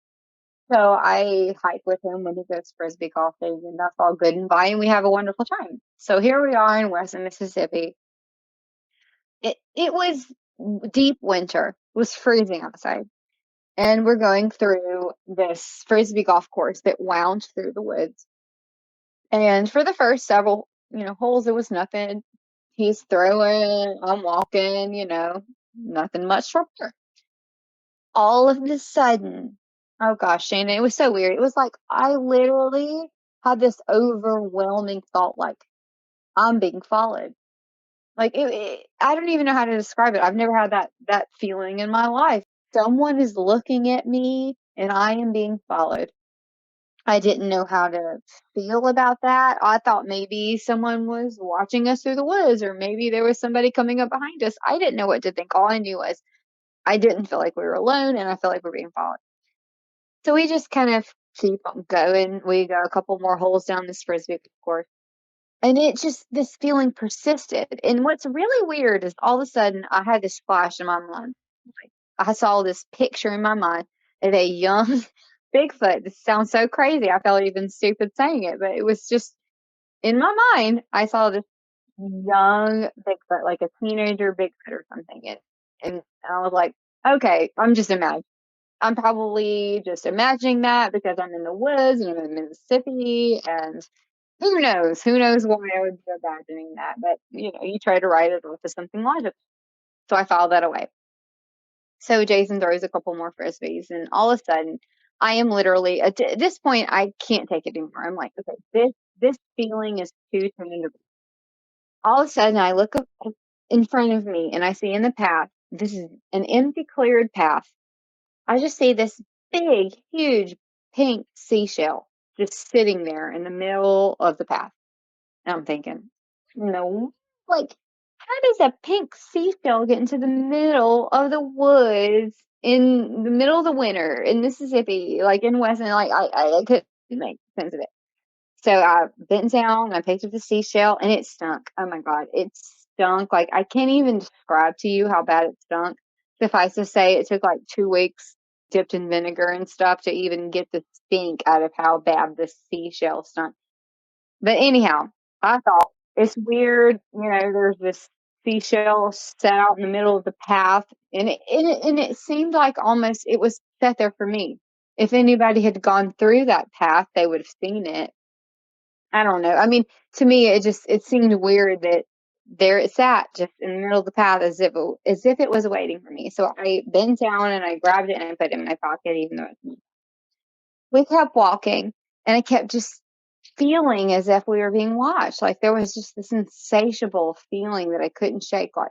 So I hike with him when he goes frisbee golfing, and that's all good and fine. We have a wonderful time. So here we are in Western Mississippi. It was deep winter. It was freezing outside, and we're going through this frisbee golf course that wound through the woods. And for the first several, holes, it was nothing. He's throwing, I'm walking, nothing much for her. All of a sudden, oh gosh, Shana, it was so weird. It was like I literally had this overwhelming thought, like I'm being followed. Like I don't even know how to describe it. I've never had that feeling in my life. Someone is looking at me and I am being followed. I didn't know how to feel about that. I thought maybe someone was watching us through the woods, or maybe there was somebody coming up behind us. I didn't know what to think. All I knew was I didn't feel like we were alone, and I felt like we were being followed. So we just kind of keep on going. We go a couple more holes down this frisbee course, and this feeling persisted. And what's really weird is all of a sudden I had this flash in my mind. I saw this picture in my mind of a young Bigfoot. This sounds so crazy. I felt even stupid saying it, but it was just in my mind. I saw this young Bigfoot, like a teenager Bigfoot or something. And I was like, okay, I'm probably just imagining that because I'm in the woods and I'm in Mississippi, and who knows why I would be imagining that. But you try to write it off as something logical. So I filed that away. So Jason throws a couple more frisbees, and all of a sudden, I am literally at this point I can't take it anymore. I'm like, okay, this feeling is too tangible. All of a sudden, I look up in front of me, and I see in the path. This is an empty, cleared path. I just see this big, huge pink seashell just sitting there in the middle of the path. And I'm thinking, no, like, how does a pink seashell get into the middle of the woods in the middle of the winter in Mississippi, like in Weston? Like, I couldn't make sense of it. So I bent down and I picked up the seashell, and it stunk. Oh my God, it stunk. Like, I can't even describe to you how bad it stunk. Suffice to say, it took like 2 weeks dipped in vinegar and stuff to even get the stink out of how bad the seashell stunk. But anyhow, I thought it's weird. There's this seashell set out in the middle of the path, and it seemed like almost it was set there for me. If anybody had gone through that path, they would have seen it. I don't know. I mean, to me, it seemed weird that there it sat just in the middle of the path as if it was waiting for me. So I bent down and I grabbed it and I put it in my pocket, even though we kept walking, and I kept just feeling as if we were being watched. Like, there was just this insatiable feeling that I couldn't shake. Like,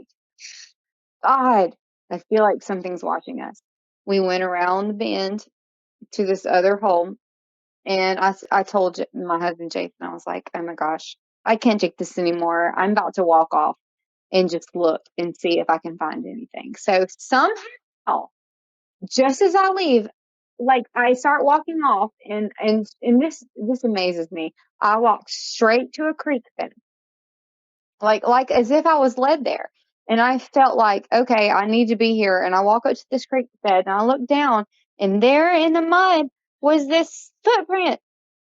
God, I feel like something's watching us. We went around the bend to this other hole, and I told my husband Jason, I was like, oh my gosh, I can't take this anymore. I'm about to walk off and just look and see if I can find anything. So somehow, just as I leave, like, I start walking off, and this amazes me. I walk straight to a creek bed, like as if I was led there. And I felt like, okay, I need to be here. And I walk up to this creek bed and I look down, and there in the mud was this footprint.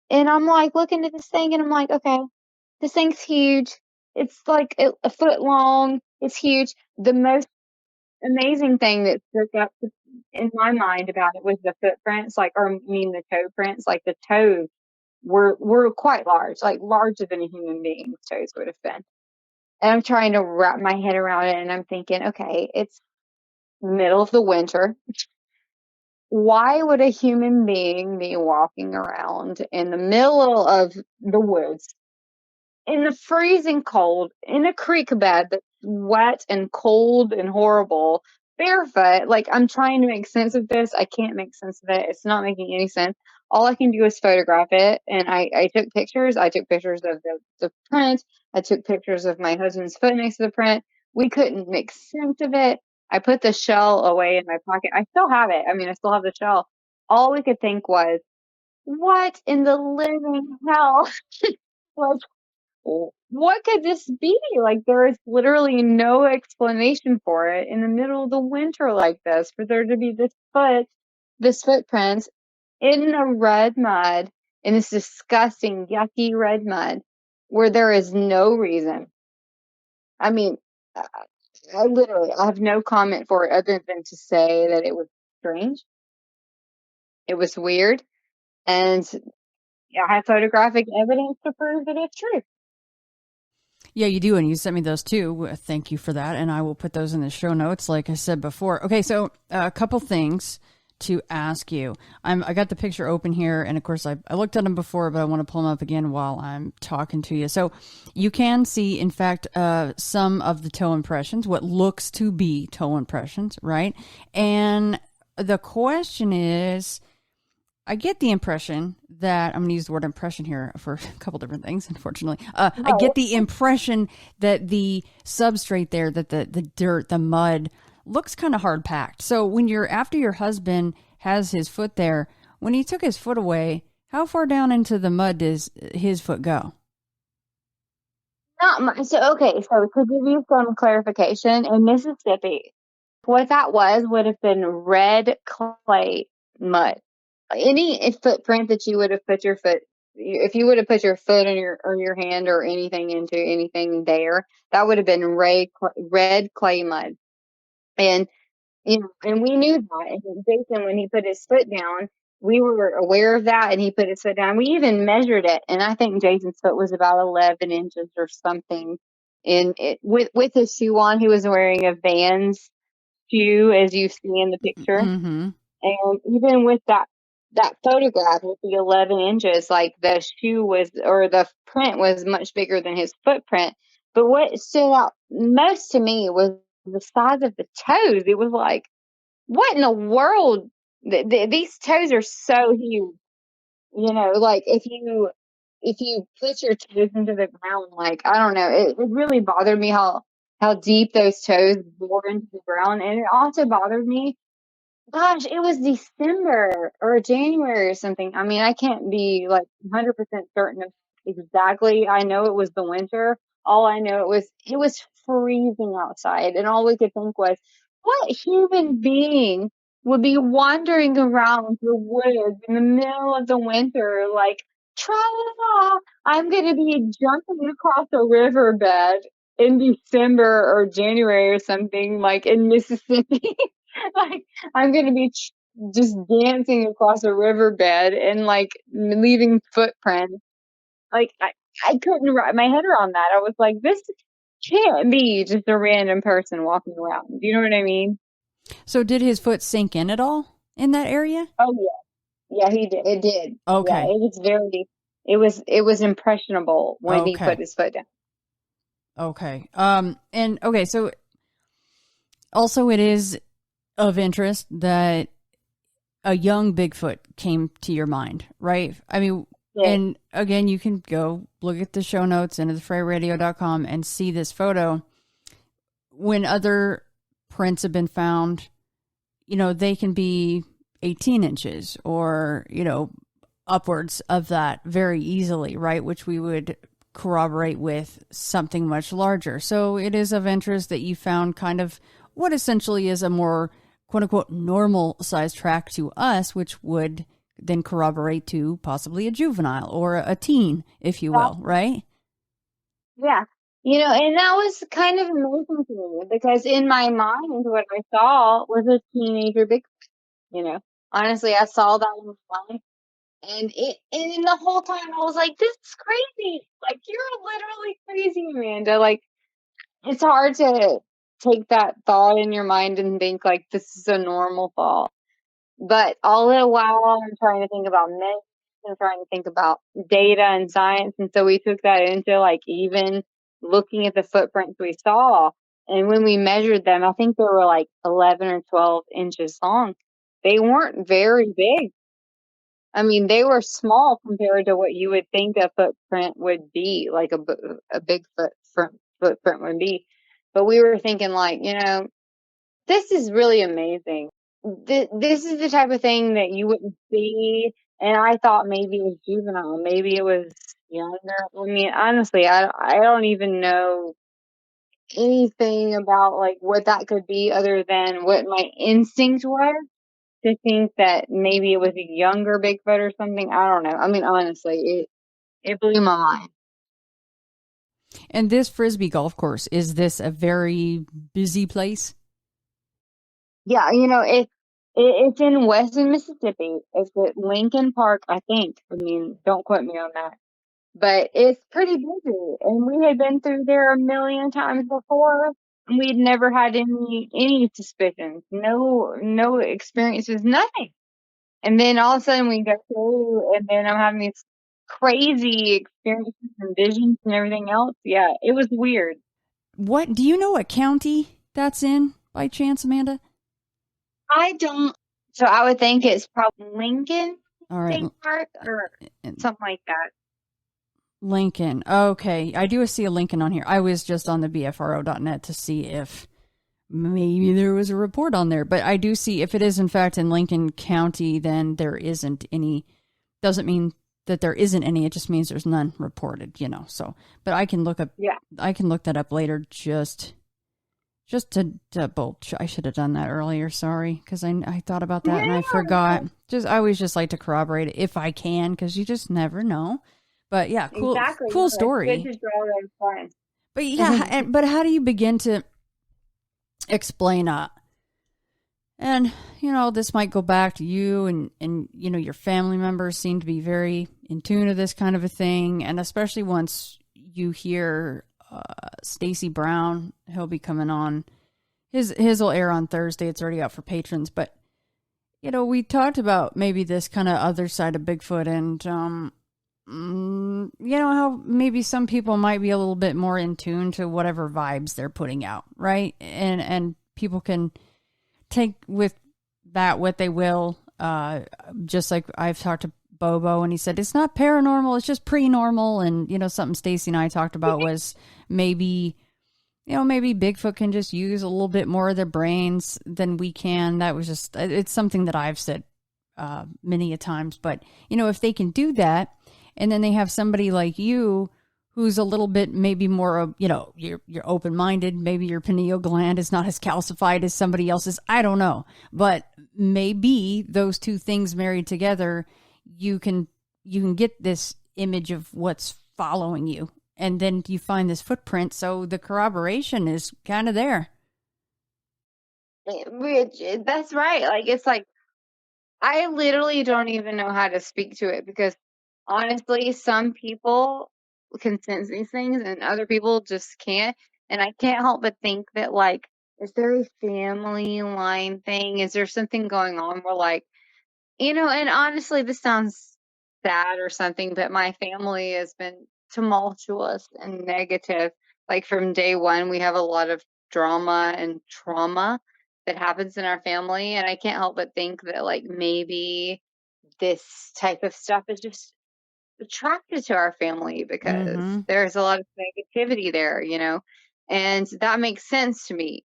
And I'm like looking at this thing and I'm like, okay, this thing's huge. It's like a foot long. It's huge. The most amazing thing that stuck up in my mind about it was the footprints, like, or I mean the toe prints, like the toes were quite large, like larger than a human being's toes would have been. And I'm trying to wrap my head around it and I'm thinking, okay, it's middle of the winter. Why would a human being be walking around in the middle of the woods in the freezing cold in a creek bed that's wet and cold and horrible, barefoot? Like, I'm trying to make sense of this. I can't make sense of it. It's not making any sense. All I can do is photograph it. And I took pictures. I took pictures of the print. I took pictures of my husband's foot next to the print. We couldn't make sense of it. I put the shell away in my pocket. I still have it. I mean, I still have the shell. All we could think was, what in the living hell? Like, what could this be? Like, there is literally no explanation for it in the middle of the winter like this, for there to be this footprint in the red mud, in this disgusting, yucky red mud, where there is no reason. I mean, I have no comment for it other than to say that it was strange. It was weird. And I have photographic evidence to prove that it's true. Yeah, you do. And you sent me those too. Thank you for that. And I will put those in the show notes, like I said before. Okay, so a couple things to ask you. I got the picture open here. And of course, I looked at them before, but I want to pull them up again while I'm talking to you. So you can see, in fact, some of the toe impressions, what looks to be toe impressions, right? And the question is, I get the impression that I'm going to use the word impression here for a couple different things, unfortunately. I get the impression that the substrate there, that the dirt, the mud looks kind of hard packed. So when after your husband has his foot there, when he took his foot away, how far down into the mud does his foot go? Not much. So, okay, so to give you some clarification, in Mississippi, what that would have been red clay mud. Any footprint that you would have put your foot, if you would have put your foot or your hand or anything into anything there, that would have been red clay mud. And, and we knew that. And Jason, when he put his foot down, we were aware of that, and he put his foot down. We even measured it, and I think Jason's foot was about 11 inches or something. With his shoe on, he was wearing a Vans shoe, as you see in the picture. Mm-hmm. And even with that photograph with the 11 inches, like the shoe or the print was much bigger than his footprint. But what stood out most to me was the size of the toes. It was like, what in the world? These toes are so huge. Like if you put your toes into the ground, like, I don't know, it really bothered me how deep those toes bore into the ground. And it also bothered me, gosh, it was December or January or something. I mean, I can't be like 100% certain of exactly. I know it was the winter. All I know it was freezing outside, and all we could think was, what human being would be wandering around the woods in the middle of the winter, like, tra-la-la, I'm going to be jumping across a riverbed in December or January or something, like in Mississippi. Like, I'm going to be just dancing across a riverbed and like leaving footprints. Like, I couldn't wrap my head around that. I was like, this can't be just a random person walking around. Do you know what I mean? So did his foot sink in at all in that area? Oh yeah. Yeah, he did. It did. Okay. Yeah, it was impressionable when he put his foot down. Okay. And okay, so also it is of interest that a young Bigfoot came to your mind, right? I mean, yeah. And again, you can go look at the show notes and thefrayradio.com and see this photo. When other prints have been found, they can be 18 inches or, upwards of that very easily, right? Which we would corroborate with something much larger. So it is of interest that you found kind of what essentially is a more quote unquote normal size track to us, which would then corroborate to possibly a juvenile or a teen, if you will, right? Yeah. And that was kind of amazing to me because in my mind, what I saw was a teenager Bigfoot, you know. Honestly, I saw that in my mind. And in the whole time I was like, this is crazy. Like, you're literally crazy, Amanda. Like, it's hard to take that thought in your mind and think like this is a normal thought. But all the while I'm trying to think about medicine and trying to think about data and science. And so we took that into like even looking at the footprints we saw. And when we measured them, I think they were like 11 or 12 inches long. They weren't very big. I mean, they were small compared to what you would think a footprint would be, like a big footprint would be. But we were thinking like, this is really amazing. This is the type of thing that you wouldn't see. And I thought maybe it was juvenile, maybe it was younger. I mean, honestly, I don't even know anything about like what that could be other than what my instinct was to think that maybe it was a younger Bigfoot or something. I don't know. I mean, honestly, it blew my mind. And this Frisbee golf course, is this a very busy place? Yeah, it's in Western Mississippi. It's at Lincoln Park, I think. I mean, don't quote me on that. But it's pretty busy. And we had been through there a million times before. And we'd never had any suspicions, no experiences, nothing. And then all of a sudden we go through and then I'm having these crazy experiences and visions and everything else. Yeah, it was weird. What do you know what county that's in by chance, Amanda? I don't, so I would think it's probably Lincoln All right. State Park or something like that. Lincoln. Okay. I do see a Lincoln on here. I was just on the BFRO.net to see if maybe there was a report on there. But I do see if it is in fact in Lincoln County, then there isn't any. Doesn't mean that there isn't any. It just means there's none reported, So, but I can look up. Yeah. I can look that up later. Just to double. I should have done that earlier. Sorry, because I thought about that and I forgot. I always just like to corroborate it if I can, because you just never know. But yeah, cool, exactly. cool story. Good to draw those lines. But yeah, but how do you begin to explain and this might go back to you and your family members seem to be very in tune to this kind of a thing, and especially once you hear Stacy Brown, he'll be coming on. His will air on Thursday. It's already out for patrons, but we talked about maybe this kind of other side of Bigfoot and how maybe some people might be a little bit more in tune to whatever vibes they're putting out, right? And people can take with that what they will. Just like I've talked to Bobo and he said it's not paranormal, it's just pre-normal. And something Stacy and I talked about was maybe Bigfoot can just use a little bit more of their brains than we can. That was just, it's something that I've said many a times. But if they can do that, and then they have somebody like you who's a little bit maybe more, you're open-minded. Maybe your pineal gland is not as calcified as somebody else's. I don't know. But maybe those two things married together, you can get this image of what's following you. And then you find this footprint. So the corroboration is kind of there. That's right. Like, it's like, I literally don't even know how to speak to it because honestly, some people can sense these things and other people just can't. And I can't help but think that, like, is there a family line thing? Is there something going on where, like, and honestly, this sounds sad or something, but my family has been tumultuous and negative. Like, from day one, we have a lot of drama and trauma that happens in our family. And I can't help but think that, like, maybe this type of stuff is just attracted to our family because there's a lot of negativity there, and that makes sense to me.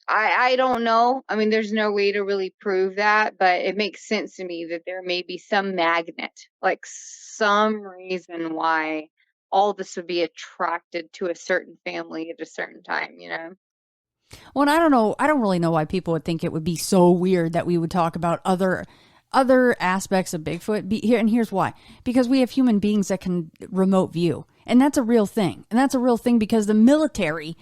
I don't know. I mean, there's no way to really prove that, but it makes sense to me that there may be some magnet, like some reason why all this would be attracted to a certain family at a certain time, Well, and I don't know. I don't really know why people would think it would be so weird that we would talk about other other aspects of Bigfoot. Here's why. Because we have human beings that can remote view. And that's a real thing. And that's a real thing because the military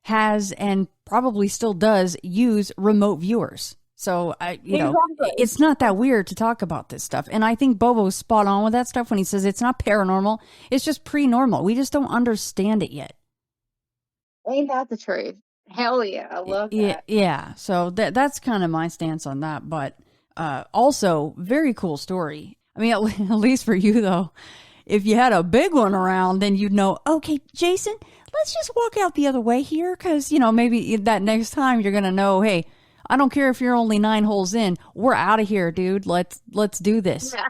has and probably still does use remote viewers. So, it's not that weird to talk about this stuff. And I think Bobo's spot on with that stuff when he says it's not paranormal. It's just pre-normal. We just don't understand it yet. Ain't that the truth? Hell yeah. I love that. Yeah. So that's kind of my stance on that. But also, very cool story. I mean, at least for you, though, if you had a big one around, then you'd know, okay, Jason, let's just walk out the other way here. Because, maybe that next time you're going to know, hey, I don't care if you're only 9 holes in. We're out of here, dude. Let's do this. Yeah.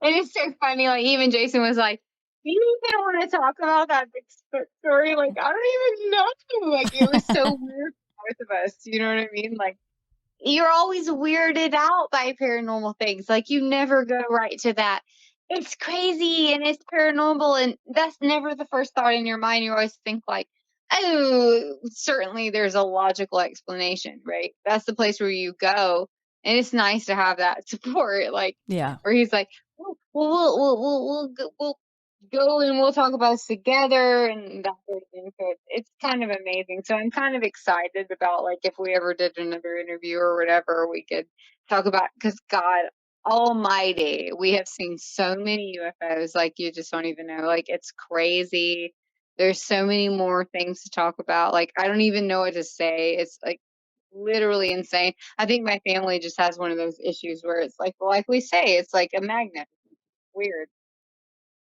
And it's so funny. Like, even Jason was like, "Do you even want to talk about that big story?" Like, I don't even know. Like, it was so weird for both of us. You know what I mean? Like, you're always weirded out by paranormal things. Like, you never go right to that. It's crazy and it's paranormal, and that's never the first thought in your mind. You always think like, oh, certainly there's a logical explanation, right? That's the place where you go, and it's nice to have that support. Like, yeah, where he's like, well, we'll go and we'll talk about this together and that sort of thing. So it's kind of amazing. So I'm kind of excited about like if we ever did another interview or whatever, we could talk about, because God Almighty, we have seen so many UFOs, like you just don't even know. Like, it's crazy. There's so many more things to talk about. Like, I don't even know what to say. It's like literally insane. I think my family just has one of those issues where it's like we say, it's like a magnet. Weird.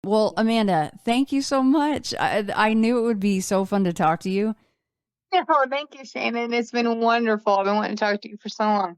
Well, Amanda, thank you so much. I knew it would be so fun to talk to you. Oh, thank you, Shannon. It's been wonderful. I've been wanting to talk to you for so long.